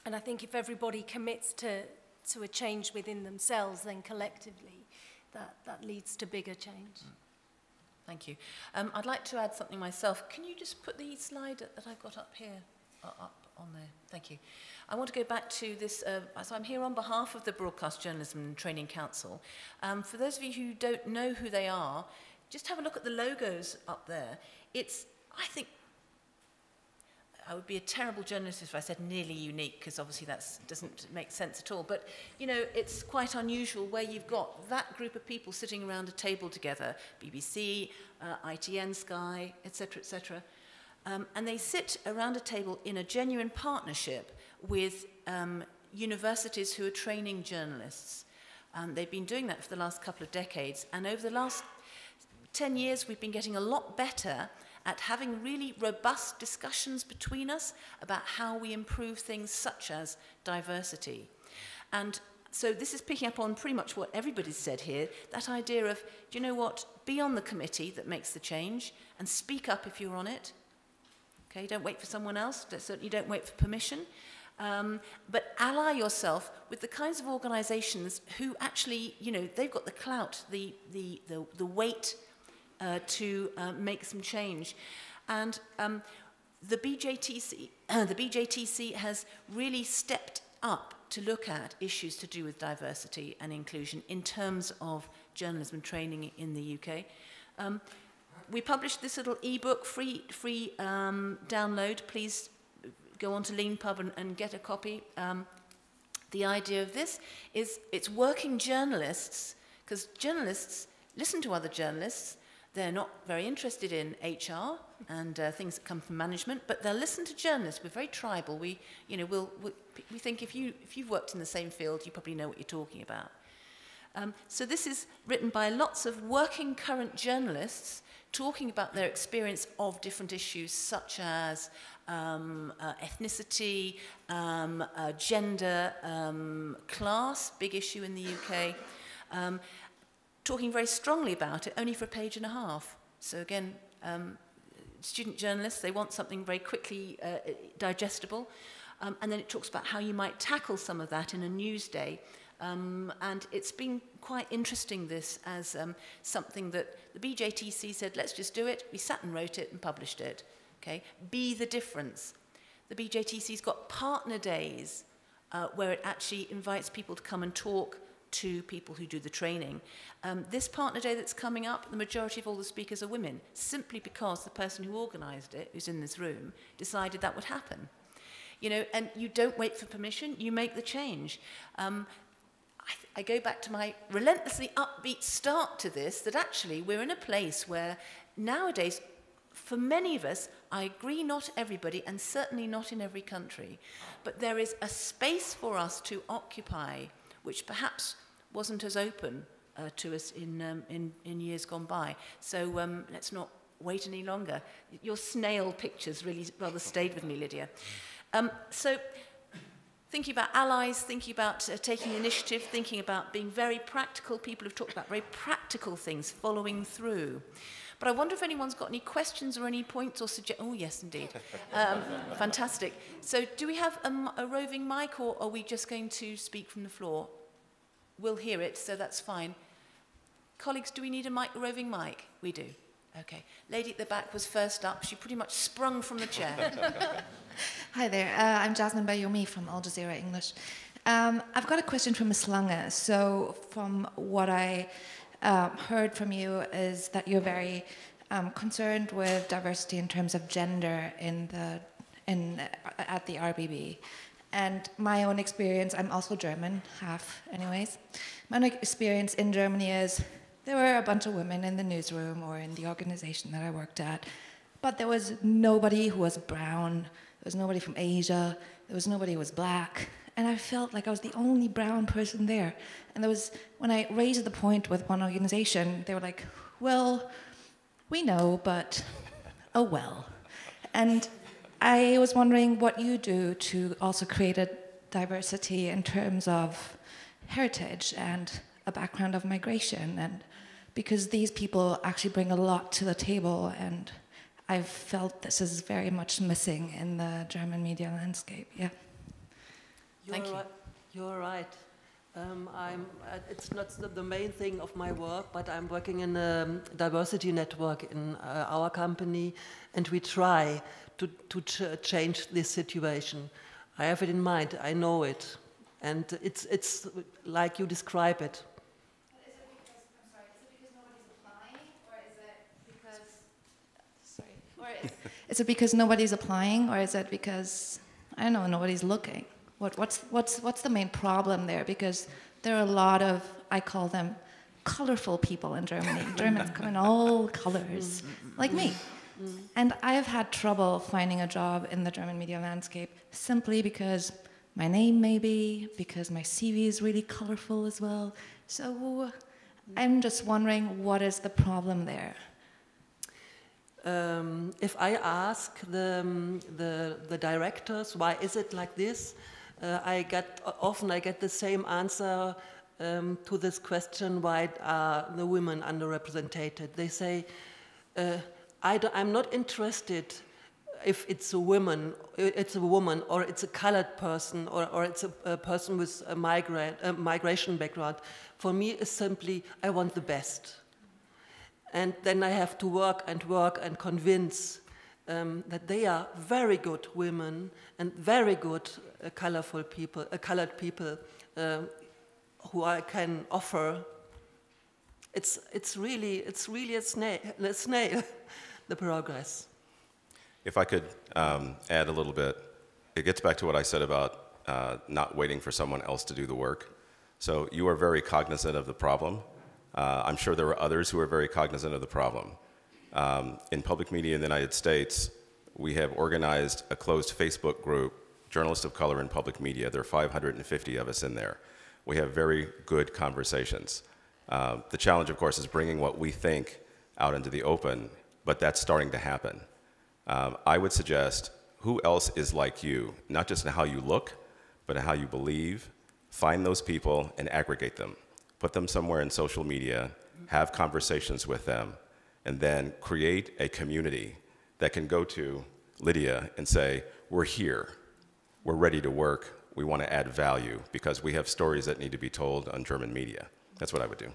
I think if everybody commits to a change within themselves, then collectively that leads to bigger change. Thank you. I'd like to add something myself. Can you just put the slide that I've got up here up on there? Thank you. I want to go back to this. So I'm here on behalf of the Broadcast Journalism and Training Council. For those of you who don't know who they are, just have a look at the logos up there. It's, I think, I would be a terrible journalist if I said nearly unique, because obviously that doesn't make sense at all. But, you know, it's quite unusual where you've got that group of people sitting around a table together, BBC, ITN, Sky, etc., etc. And they sit around a table in a genuine partnership with universities who are training journalists. They've been doing that for the last couple of decades. And over the last 10 years, we've been getting a lot better at having really robust discussions between us about how we improve things such as diversity. And so this is picking up on pretty much what everybody's said here, that idea of, do you know what, be on the committee that makes the change and speak up if you're on it. Okay, don't wait for someone else, certainly don't wait for permission. But ally yourself with the kinds of organizations who actually, you know, they've got the clout, the weight to make some change. And the BJTC has really stepped up to look at issues to do with diversity and inclusion in terms of journalism training in the UK. We published this little ebook, free download. Please go on to LeanPub and get a copy. The idea of this is it's working journalists, because journalists listen to other journalists. They're not very interested in HR and things that come from management, but they'll listen to journalists. We're very tribal. We think if you've worked in the same field, you probably know what you're talking about. So this is written by lots of working current journalists talking about their experience of different issues such as ethnicity, gender, class, big issue in the UK. Talking very strongly about it, only for a page and a half. So again, student journalists, they want something very quickly digestible. And then it talks about how you might tackle some of that in a news day. And it's been quite interesting, this, as something that the BJTC said, let's just do it. We sat and wrote it and published it. Okay? Be the difference. The BJTC's got partner days where it actually invites people to come and talk to people who do the training. This partner day that's coming up, the majority of all the speakers are women, simply because the person who organised it, who's in this room, decided that would happen. You know, and you don't wait for permission, you make the change. I go back to my relentlessly upbeat start to this, that actually we're in a place where nowadays, for many of us, I agree not everybody, and certainly not in every country, but there is a space for us to occupy which perhaps wasn't as open to us in years gone by. So let's not wait any longer. Your snail pictures really rather stayed with me, Lydia. So thinking about allies, thinking about taking initiative, thinking about being very practical. People have talked about very practical things, following through. But I wonder if anyone's got any questions or any points or suggestions. Oh, yes, indeed. Fantastic. So do we have a roving mic, or are we just going to speak from the floor? We'll hear it, so that's fine. Colleagues, do we need a roving mic? We do. Okay. Lady at the back was first up. She pretty much sprung from the chair. Hi there. I'm Jasmine Bayoumi from Al Jazeera English. I've got a question for Ms. Lange. So from what I heard from you is that you're very concerned with diversity in terms of gender at the RBB. And my own experience, I'm also German, half anyways. My own experience in Germany is there were a bunch of women in the newsroom or in the organization that I worked at, but there was nobody who was brown, there was nobody from Asia, there was nobody who was black, and I felt like I was the only brown person there. And there was, when I raised the point with one organization, they were like, well, we know, but oh well. And I was wondering what you do to also create a diversity in terms of heritage and a background of migration, and because these people actually bring a lot to the table, and I've felt this is very much missing in the German media landscape. Yeah. Thank you. You're right. It's not the main thing of my work, but I'm working in a diversity network in our company, and we try to change this situation. I have it in mind, I know it, and it's like you describe it. Is it because nobody's applying, or is it because, I don't know, nobody's looking? What's the main problem there? Because there are a lot of, I call them colorful people in Germany. Germans come in all colors, like me. And I have had trouble finding a job in the German media landscape simply because my name maybe, because my CV is really colorful as well. So I'm just wondering, what is the problem there? If I ask the directors, why is it like this? Often I get the same answer to this question, why are the women underrepresented? They say, I'm not interested if it's a woman, or it's a colored person, or it's a person with a migration background. For me, it's simply, I want the best. And then I have to work and convince that they are very good women and very good colored people who I can offer. It's really a snail, the progress. If I could add a little bit, it gets back to what I said about not waiting for someone else to do the work. So you are very cognizant of the problem. I'm sure there were others who are very cognizant of the problem. In public media in the United States, we have organized a closed Facebook group, Journalists of Color in Public Media. There are 550 of us in there. We have very good conversations. The challenge, of course, is bringing what we think out into the open, but that's starting to happen. I would suggest, who else is like you, not just in how you look, but in how you believe. Find those people and aggregate them. Put them somewhere in social media, have conversations with them, and then create a community that can go to Lydia and say, we're here, we're ready to work, we want to add value, because we have stories that need to be told on German media. That's what I would do.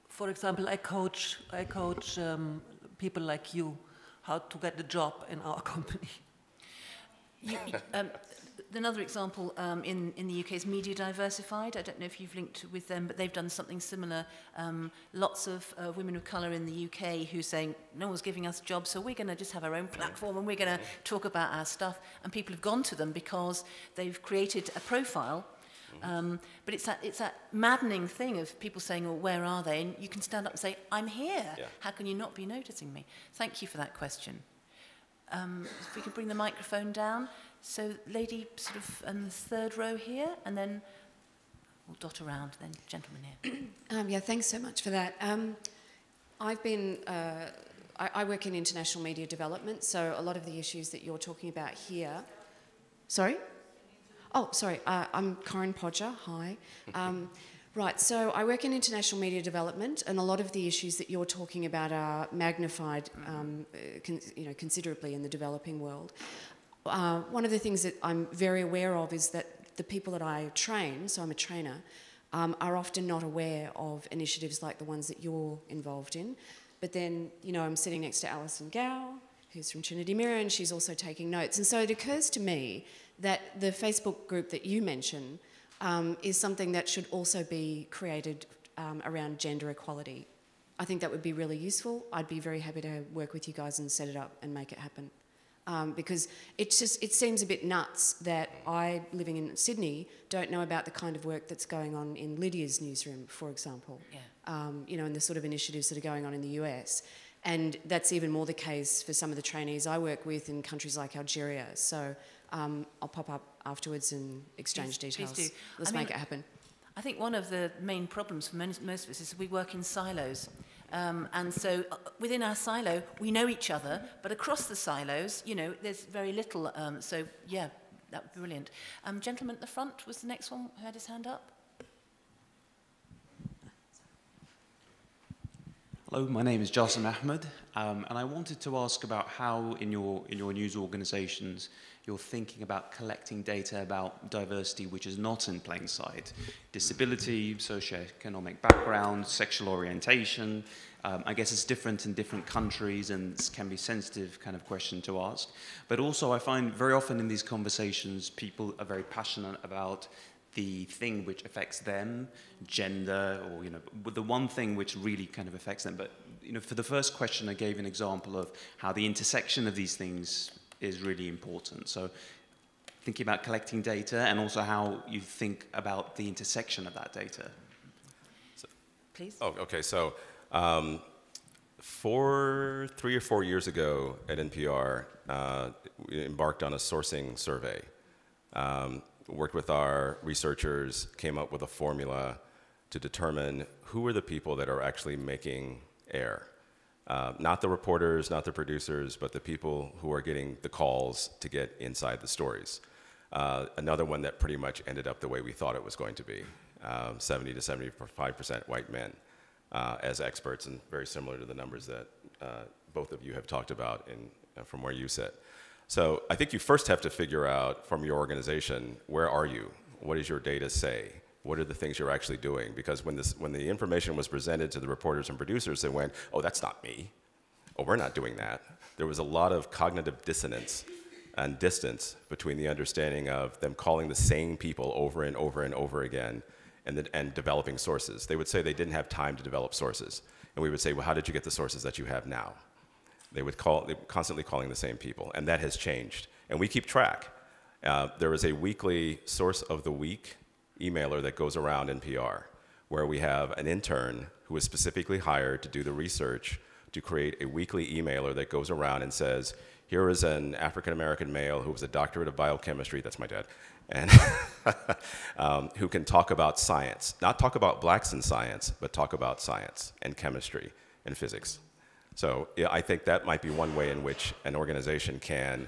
For example, I coach people like you how to get a job in our company. Another example in the UK is Media Diversified. I don't know if you've linked with them, but they've done something similar. Lots of women of colour in the UK who are saying, no one's giving us jobs, so we're going to just have our own platform and we're going to talk about our stuff. And people have gone to them because they've created a profile. But it's that maddening thing of people saying, well, where are they? And you can stand up and say, I'm here. Yeah. How can you not be noticing me? Thank you for that question. If we could bring the microphone down. So lady sort of in the third row here, and then we'll dot around, then gentleman here. Yeah, thanks so much for that. I've been I work in international media development, so a lot of the issues that you're talking about here... Sorry? Oh, sorry, I'm Corinne Podger, hi. Right, so I work in international media development, and a lot of the issues that you're talking about are magnified considerably in the developing world. One of the things that I'm very aware of is that the people that I train, so I'm a trainer, are often not aware of initiatives like the ones that you're involved in. But then, I'm sitting next to Alison Gow, who's from Trinity Mirror, and she's also taking notes. And so it occurs to me that the Facebook group that you mention is something that should also be created around gender equality. I think that would be really useful. I'd be very happy to work with you guys and set it up and make it happen. Because it seems a bit nuts that I, living in Sydney, don't know about the kind of work that's going on in Lydia's newsroom, for example. Yeah. And the sort of initiatives that are going on in the US. And that's even more the case for some of the trainees I work with in countries like Algeria. So I'll pop up afterwards and exchange details. Please do. Let's make it happen. I think one of the main problems for most of us is we work in silos. And so within our silo, we know each other, but across the silos, there's very little. So, yeah, that would be brilliant. Gentleman at the front was the next one who had his hand up. Hello, my name is Jassim Ahmed, and I wanted to ask about how in your news organizations you're thinking about collecting data about diversity which is not in plain sight. Disability, socioeconomic background, sexual orientation. I guess it's different in different countries and it can be a sensitive kind of question to ask. But also I find very often in these conversations people are very passionate about the thing which affects them, gender, or the one thing which really kind of affects them. But for the first question, I gave an example of how the intersection of these things is really important. So thinking about collecting data and also how you think about the intersection of that data. Please. Oh, okay. So 3 or 4 years ago at NPR, we embarked on a sourcing survey. Worked with our researchers, came up with a formula to determine who are the people that are actually making air. Not the reporters, not the producers, but the people who are getting the calls to get inside the stories. Another one that pretty much ended up the way we thought it was going to be, 70 to 75% white men as experts, and very similar to the numbers that both of you have talked about from where you sit. So I think you first have to figure out from your organization, where are you? What does your data say? What are the things you're actually doing? Because when the information was presented to the reporters and producers, they went, oh, that's not me. Oh, we're not doing that. There was a lot of cognitive dissonance and distance between the understanding of them calling the same people over and over and over again and developing sources. They would say they didn't have time to develop sources. And we would say, well, how did you get the sources that you have now? They were constantly calling the same people, and that has changed. And we keep track. There is a weekly source of the week emailer that goes around NPR, where we have an intern who is specifically hired to do the research to create a weekly emailer that goes around and says, here is an African-American male who was a doctorate of biochemistry, that's my dad, and who can talk about science. Not talk about blacks in science, but talk about science and chemistry and physics. So yeah, I think that might be one way in which an organization can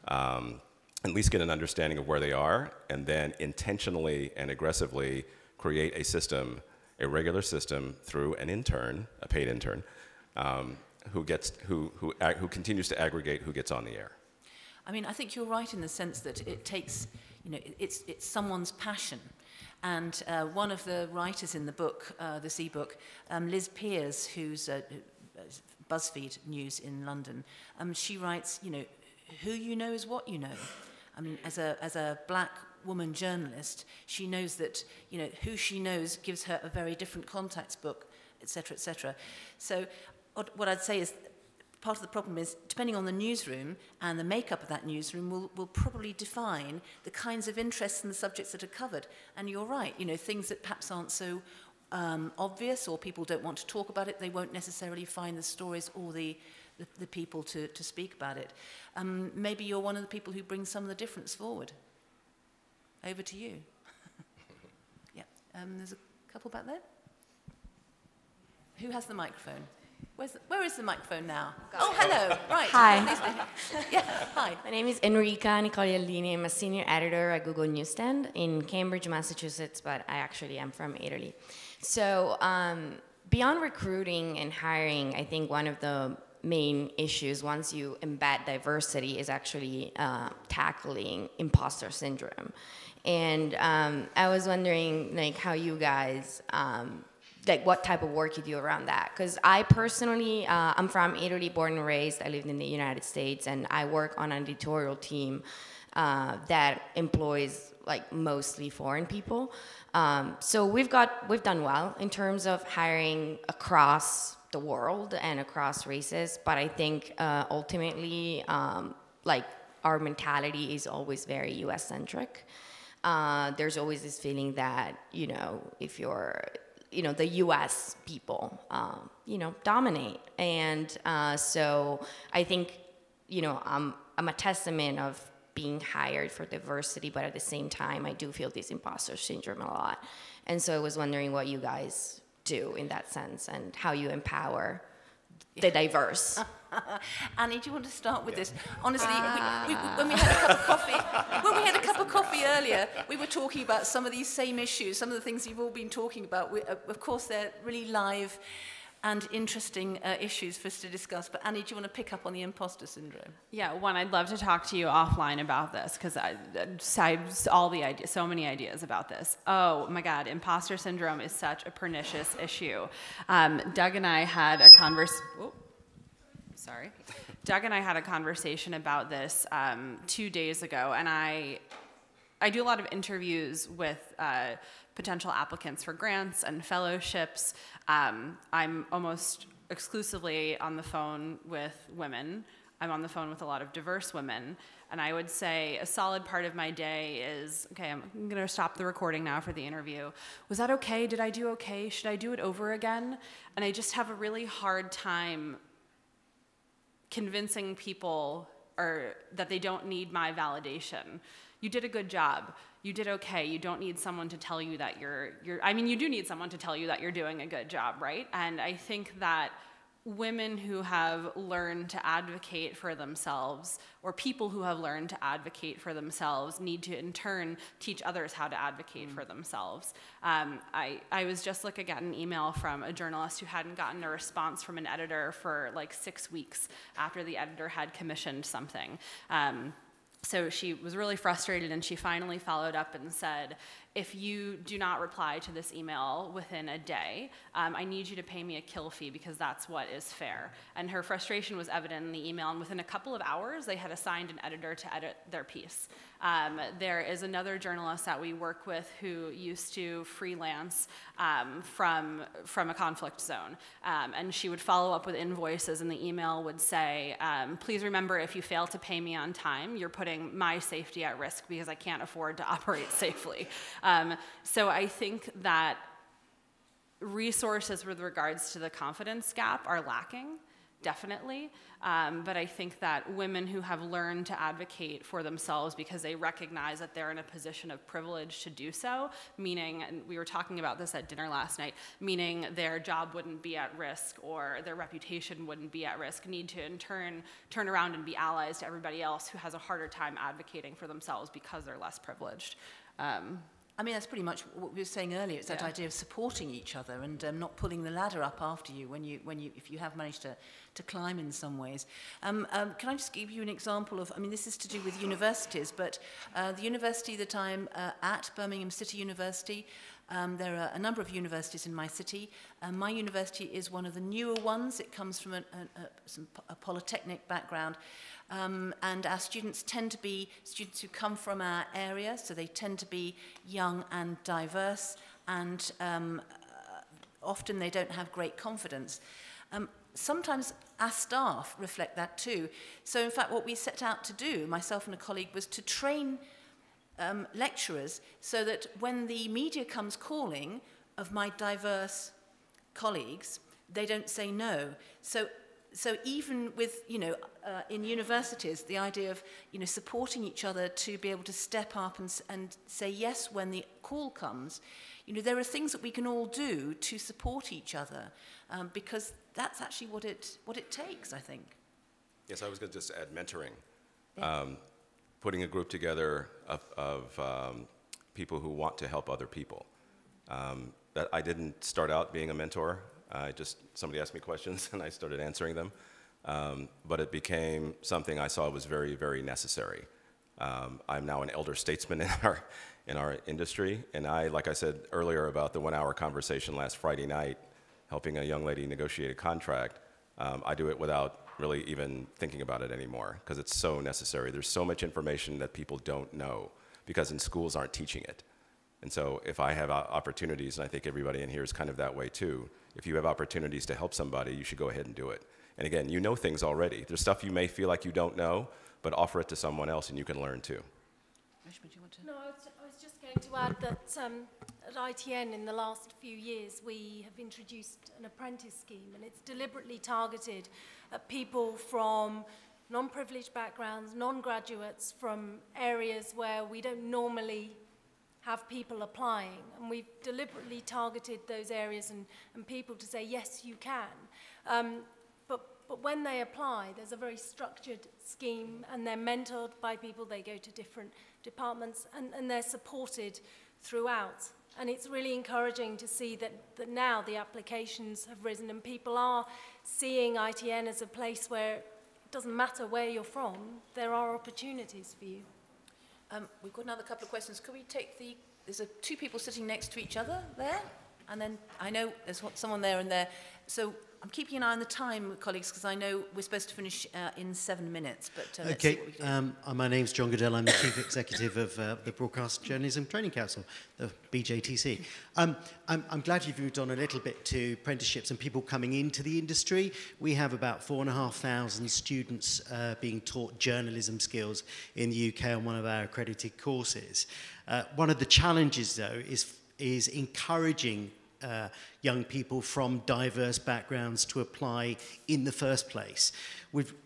at least get an understanding of where they are, and then intentionally and aggressively create a system, a regular system, through an intern, a paid intern, who continues to aggregate who gets on the air. I mean, I think you're right in the sense that it takes, it's someone's passion. And one of the writers in the book, this ebook, Liz Peers, who's BuzzFeed News in London, she writes, who you know is what you know. I mean, as a black woman journalist, she knows that, who she knows gives her a very different contacts book, et cetera, et cetera. So what I'd say is part of the problem is, depending on the newsroom and the makeup of that newsroom will probably define the kinds of interests and the subjects that are covered. And you're right, things that perhaps aren't so obvious or people don't want to talk about it, they won't necessarily find the stories or the people to speak about it. Maybe you're one of the people who brings some of the difference forward. Over to you. Yeah, there's a couple back there. Who has the microphone? Where is the microphone now? Oh, hello. Right. Hi. Yeah, hi. My name is Enrica Nicoliellini. I'm a senior editor at Google Newsstand in Cambridge, Massachusetts, but I actually am from Italy. So beyond recruiting and hiring, I think one of the main issues once you embed diversity is actually tackling imposter syndrome. And I was wondering, like, how you guys, like, what type of work you do around that? Because I personally, I'm from Italy, born and raised. I lived in the United States, and I work on an editorial team that employs, like, mostly foreign people. So we've done well in terms of hiring across the world and across races, but I think ultimately, like, our mentality is always very US-centric. There's always this feeling that, you know, if you're, you know, the US people, you know, dominate. And so I think, you know, I'm a testament of being hired for diversity, but at the same time, I do feel this imposter syndrome a lot. And so I was wondering what you guys do in that sense and how you empower the diverse. Annie, do you want to start with this? Honestly, when we had a cup of coffee earlier, we were talking about some of these same issues, some of the things you've all been talking about. Of course, they're really live and interesting issues for us to discuss. But Annie, do you want to pick up on the imposter syndrome? Yeah, one, I'd love to talk to you offline about this because I all the ideas, so many ideas about this. Oh my God, imposter syndrome is such a pernicious issue. Doug and I had a conversation about this 2 days ago, and I do a lot of interviews with potential applicants for grants and fellowships. I'm almost exclusively on the phone with women. I'm on the phone with a lot of diverse women. And I would say a solid part of my day is, okay, I'm going to stop the recording now for the interview. Was that okay? Did I do okay? Should I do it over again? And I just have a really hard time convincing people that they don't need my validation. You did a good job. You did okay. You don't need someone to tell you that I mean, you do need someone to tell you that you're doing a good job, right? And I think that women who have learned to advocate for themselves, or people who have learned to advocate for themselves, need to in turn teach others how to advocate for themselves. I was just looking at an email from a journalist who hadn't gotten a response from an editor for like 6 weeks after the editor had commissioned something. So she was really frustrated, and she finally followed up and said, if you do not reply to this email within a day, I need you to pay me a kill fee because that's what is fair. And her frustration was evident in the email, and within a couple of hours, they had assigned an editor to edit their piece. There is another journalist that we work with who used to freelance from a conflict zone. And she would follow up with invoices, and the email would say, please remember, if you fail to pay me on time, you're putting my safety at risk because I can't afford to operate safely. So I think that resources with regards to the confidence gap are lacking, definitely. But I think that women who have learned to advocate for themselves because they recognize that they're in a position of privilege to do so, meaning, and we were talking about this at dinner last night, meaning their job wouldn't be at risk or their reputation wouldn't be at risk, need to in turn turn around and be allies to everybody else who has a harder time advocating for themselves because they're less privileged. I mean, that's pretty much what we were saying earlier. It's that idea of supporting each other and not pulling the ladder up after you if you have managed to climb in some ways. Can I just give you an example of? I mean, this is to do with universities, but the university that I'm at, Birmingham City University. There are a number of universities in my city. My university is one of the newer ones. It comes from a polytechnic background. And our students tend to be students who come from our area, so they tend to be young and diverse, and often they don't have great confidence. Sometimes our staff reflect that too. So in fact, what we set out to do, myself and a colleague, was to train lecturers so that when the media comes calling of my diverse colleagues, they don't say no. So even with, in universities, the idea of, supporting each other to be able to step up and say yes when the call comes, there are things that we can all do to support each other because that's actually what it takes, I think. Yes, I was going to just add mentoring. Yeah. Putting a group together of people who want to help other people. That I didn't start out being a mentor. Somebody asked me questions and I started answering them. But it became something I saw was very, very necessary. I'm now an elder statesman in our industry, and like I said earlier about the 1-hour conversation last Friday night, helping a young lady negotiate a contract, I do it without really even thinking about it anymore, because it's so necessary. There's so much information that people don't know, because in schools aren't teaching it. And so if I have opportunities, and I think everybody in here is kind of that way too, if you have opportunities to help somebody, you should go ahead and do it. And again, you know things already. There's stuff you may feel like you don't know, but offer it to someone else and you can learn too. Reshma, do you want to? No, I was just going to add that at ITN in the last few years we have introduced an apprentice scheme, and it's deliberately targeted at people from non-privileged backgrounds, non-graduates, from areas where we don't normally have people applying, and we've deliberately targeted those areas and people to say, yes, you can. But when they apply, there's a very structured scheme, and they're mentored by people. They go to different departments, and they're supported throughout. And it's really encouraging to see that now the applications have risen, and people are seeing ITN as a place where it doesn't matter where you're from, there are opportunities for you. We've got another couple of questions. Could we take there's two people sitting next to each other there, and then I know there's someone there and there. So I'm keeping an eye on the time, colleagues, because I know we're supposed to finish in 7 minutes. But let's see what we can do. My name's John Goodell. I'm the Chief Executive of the Broadcast Journalism Training Council, the BJTC. I'm glad you've moved on a little bit to apprenticeships and people coming into the industry. We have about 4,500 students being taught journalism skills in the UK on one of our accredited courses. One of the challenges, though, is encouraging young people from diverse backgrounds to apply in the first place.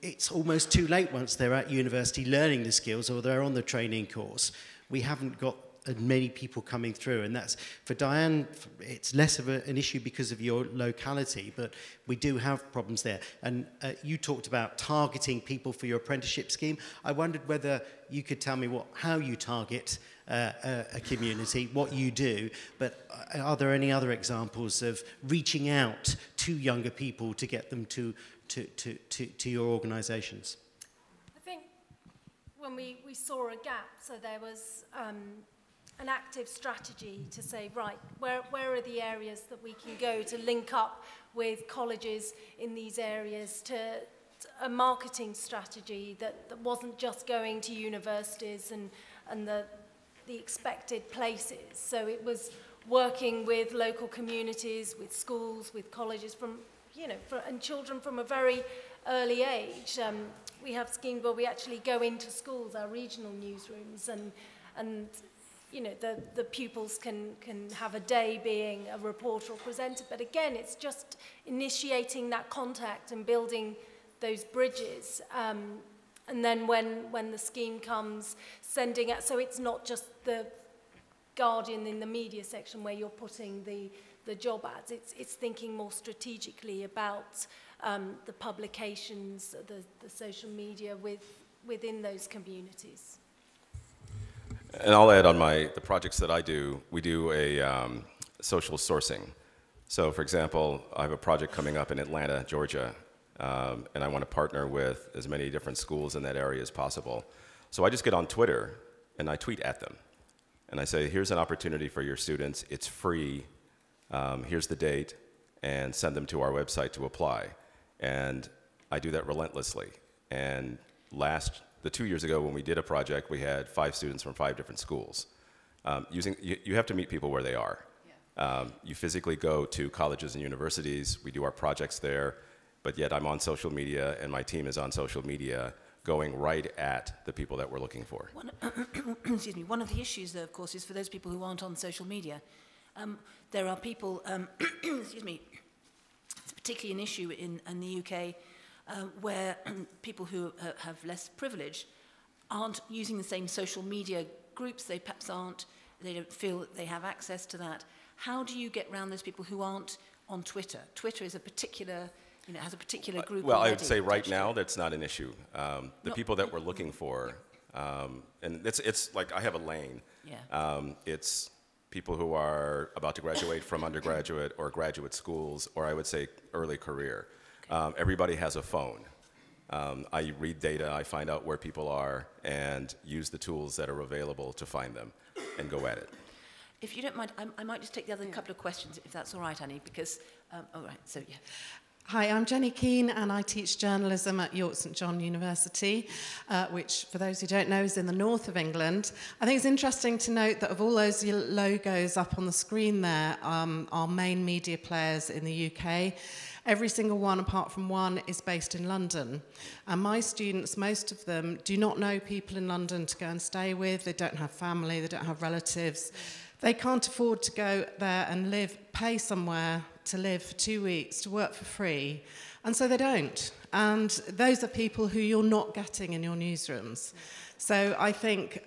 It's almost too late once they're at university learning the skills or they're on the training course. We haven't got many people coming through, and that's, for Diane, it's less of an issue because of your locality, but we do have problems there. And you talked about targeting people for your apprenticeship scheme. I wondered whether you could tell me how you target a community, what you do, but are there any other examples of reaching out to younger people to get them to your organisations? I think when we saw a gap, so there was an active strategy to say, right, where are the areas that we can go to link up with colleges in these areas, to a marketing strategy that wasn't just going to universities and the expected places. So it was working with local communities, with schools, with colleges, and children from a very early age. We have schemes where we actually go into schools, our regional newsrooms, and the pupils can have a day being a reporter or presenter. But again, it's just initiating that contact and building those bridges. And then when the scheme comes, sending it, so it's not just the Guardian in the media section where you're putting the job ads. It's thinking more strategically about the publications, the social media within those communities. And I'll add on the projects that I do, we do a social sourcing. So for example, I have a project coming up in Atlanta, Georgia, and I want to partner with as many different schools in that area as possible. So I just get on Twitter and I tweet at them. And I say, here's an opportunity for your students, it's free, here's the date, and send them to our website to apply. And I do that relentlessly. And the 2 years ago when we did a project, we had 5 students from 5 different schools. You have to meet people where they are. Yeah. You physically go to colleges and universities, we do our projects there, but yet I'm on social media and my team is on social media going right at the people that we're looking for. Excuse me. One of the issues, though, of course, is for those people who aren't on social media. There are people, excuse me, it's particularly an issue in the UK where people who have less privilege aren't using the same social media groups. They perhaps aren't, they don't feel that they have access to that. How do you get around those people who aren't on Twitter? Twitter is a particular You know, it has a particular group. Well, I would say right now that's not an issue. The people that we're looking for, and it's like I have a lane. Yeah. It's people who are about to graduate from undergraduate or graduate schools, or I would say early career. Okay. Everybody has a phone. I read data, I find out where people are, and use the tools that are available to find them and go at it. If you don't mind, I might just take the other couple of questions, if that's all right, Annie, because, all right, so yeah. Hi, I'm Jenny Keane, and I teach journalism at York St John University, which, for those who don't know, is in the north of England. I think it's interesting to note that of all those logos up on the screen there, our main media players in the UK, every single one, apart from one, is based in London. And my students, most of them, do not know people in London to go and stay with. They don't have family, they don't have relatives. They can't afford to go there and pay somewhere to live for 2 weeks, to work for free. And so they don't. And those are people who you're not getting in your newsrooms. So I think,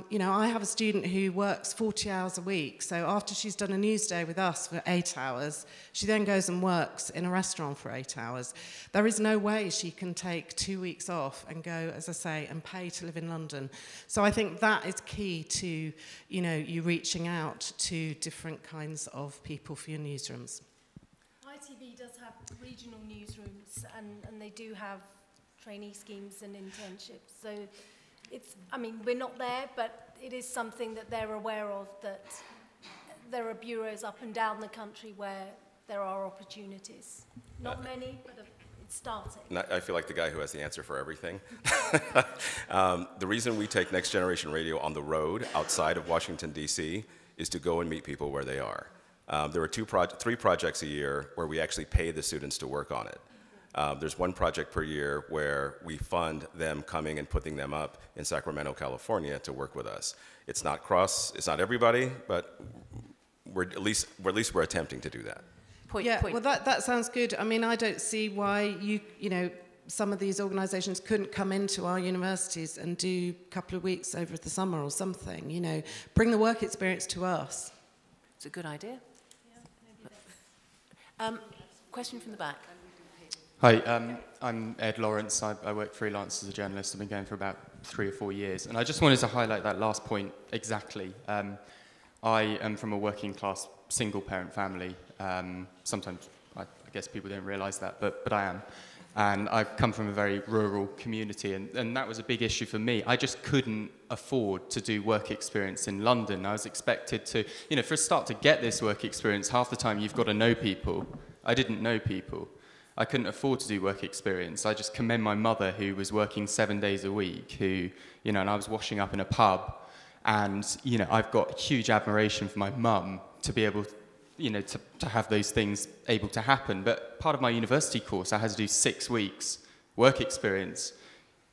you know, I have a student who works 40 hours a week. So after she's done a news day with us for 8 hours, she then goes and works in a restaurant for 8 hours. There is no way she can take 2 weeks off and go, as I say, and pay to live in London. So I think that is key to, you know, you reaching out to different kinds of people for your newsrooms. ITV does have regional newsrooms, and they do have trainee schemes and internships. So it's, I mean, we're not there, but it is something that they're aware of, that there are bureaus up and down the country where there are opportunities. Not many, but it's starting. I feel like the guy who has the answer for everything. The reason we take Next Generation Radio on the road outside of Washington, D.C. is to go and meet people where they are. There are 3 projects a year where we actually pay the students to work on it. There's 1 project per year where we fund them coming and putting them up in Sacramento, California to work with us. It's not everybody, but at least we're attempting to do that. Well, that sounds good. I mean, I don't see why you know, some of these organisations couldn't come into our universities and do a couple of weeks over the summer or something, you know, bring the work experience to us. It's a good idea. Question from the back. Hi, I'm Ed Lawrence. I work freelance as a journalist. I've been going for about 3 or 4 years. And I just wanted to highlight that last point exactly. I am from a working class single parent family. Sometimes I guess people don't realise that, but I am. And I've come from a very rural community, and that was a big issue for me. I just couldn't afford to do work experience in London. I was expected to, you know, for a start to get this work experience, half the time you've got to know people. I didn't know people. I couldn't afford to do work experience. I just commend my mother, who was working 7 days a week, who, you know, and I was washing up in a pub. And, you know, I've got huge admiration for my mum to be able to, you know, to have those things able to happen. But part of my university course, I had to do 6 weeks work experience.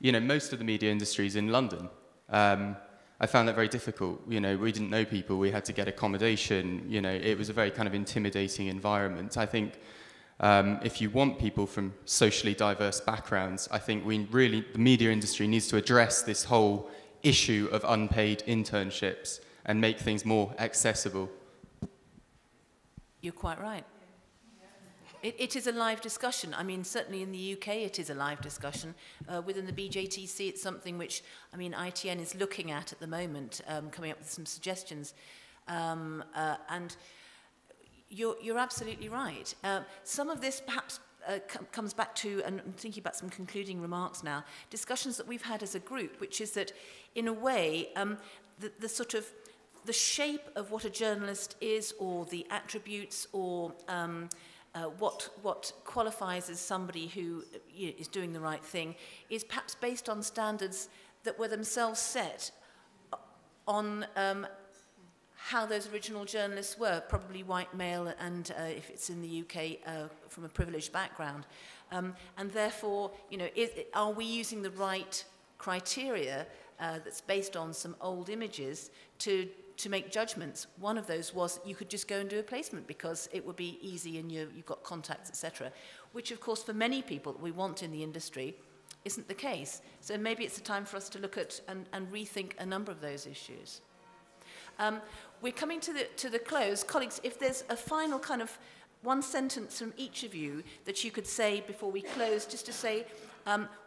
You know, most of the media industry is in London. I found that very difficult. You know, we didn't know people. We had to get accommodation. You know, it was a very kind of intimidating environment. I think if you want people from socially diverse backgrounds, I think the media industry needs to address this whole issue of unpaid internships and make things more accessible. You're quite right. It is a live discussion. I mean, certainly in the UK it is a live discussion. Within the BJTC it's something which, I mean, ITN is looking at the moment, coming up with some suggestions. And you're absolutely right. Some of this perhaps comes back to, and I'm thinking about some concluding remarks now, discussions that we've had as a group, which is that in a way the sort of the shape of what a journalist is, or the attributes, or what qualifies as somebody who is doing the right thing, is perhaps based on standards that were themselves set on how those original journalists were, probably white male, and if it's in the UK, from a privileged background. And therefore, you know, are we using the right criteria that's based on some old images to make judgments? One of those was you could just go and do a placement because it would be easy and you've got contacts, etc., which of course for many people that we want in the industry isn't the case. So maybe it's a time for us to look at and rethink a number of those issues. We're coming to the close. Colleagues, if there's a final kind of one sentence from each of you that you could say before we close, just to say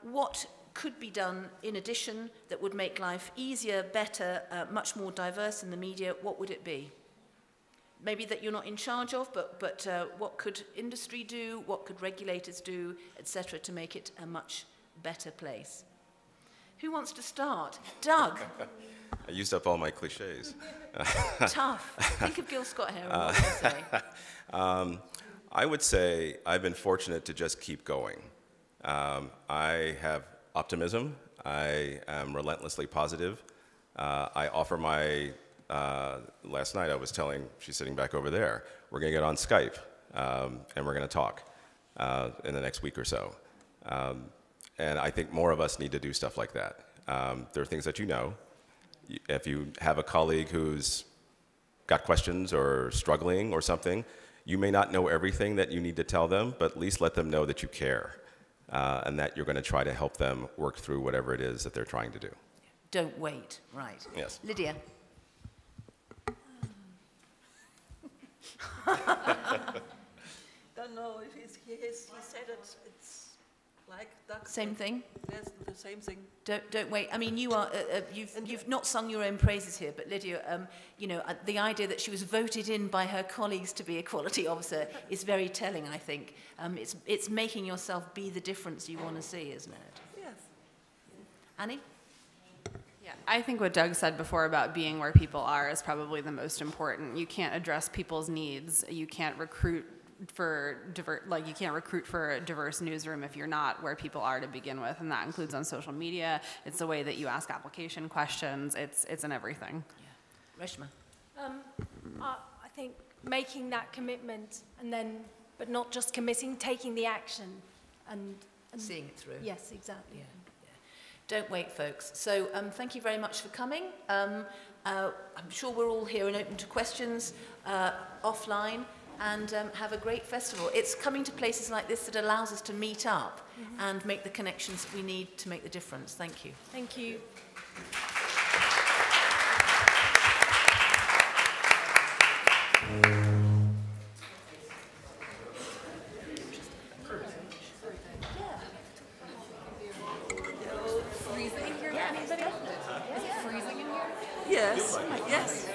what could be done in addition that would make life easier, better, much more diverse in the media, what would it be? Maybe that you're not in charge of, but what could industry do, what could regulators do, etc., to make it a much better place? Who wants to start? Doug. I used up all my cliches. Tough. Think of Gil Scott-Heron. What would you say? I would say I've been fortunate to just keep going. I have optimism. I am relentlessly positive. I offer my, last night I was telling, she's sitting back over there, we're going to get on Skype and we're going to talk in the next week or so. And I think more of us need to do stuff like that. There are things that you know. If you have a colleague who's got questions or struggling or something, you may not know everything that you need to tell them, but at least let them know that you care and that you're going to try to help them work through whatever it is that they're trying to do. Don't wait, right. Yes. Lydia. Don't know if he said it. It's like Doug. Same thing. Yes, the same thing. Don't wait. I mean, you are. You've not sung your own praises here, but Lydia, you know, the idea that she was voted in by her colleagues to be equality officer is very telling. I think it's making yourself be the difference you want to see, isn't it? Yes. Annie. Yeah, I think what Doug said before about being where people are is probably the most important. You can't address people's needs. You can't recruit for you can't recruit for a diverse newsroom if you're not where people are to begin with, and that includes on social media. It's the way that you ask application questions. It's in everything. Yeah. Reshma. I think making that commitment and then, but not just committing, taking the action and seeing it through. Yes, exactly. Yeah. Don't wait, folks. So thank you very much for coming. I'm sure we're all here and open to questions offline, and have a great festival. It's coming to places like this that allows us to meet up and make the connections that we need to make the difference. Thank you. Thank you. Yes. Yes.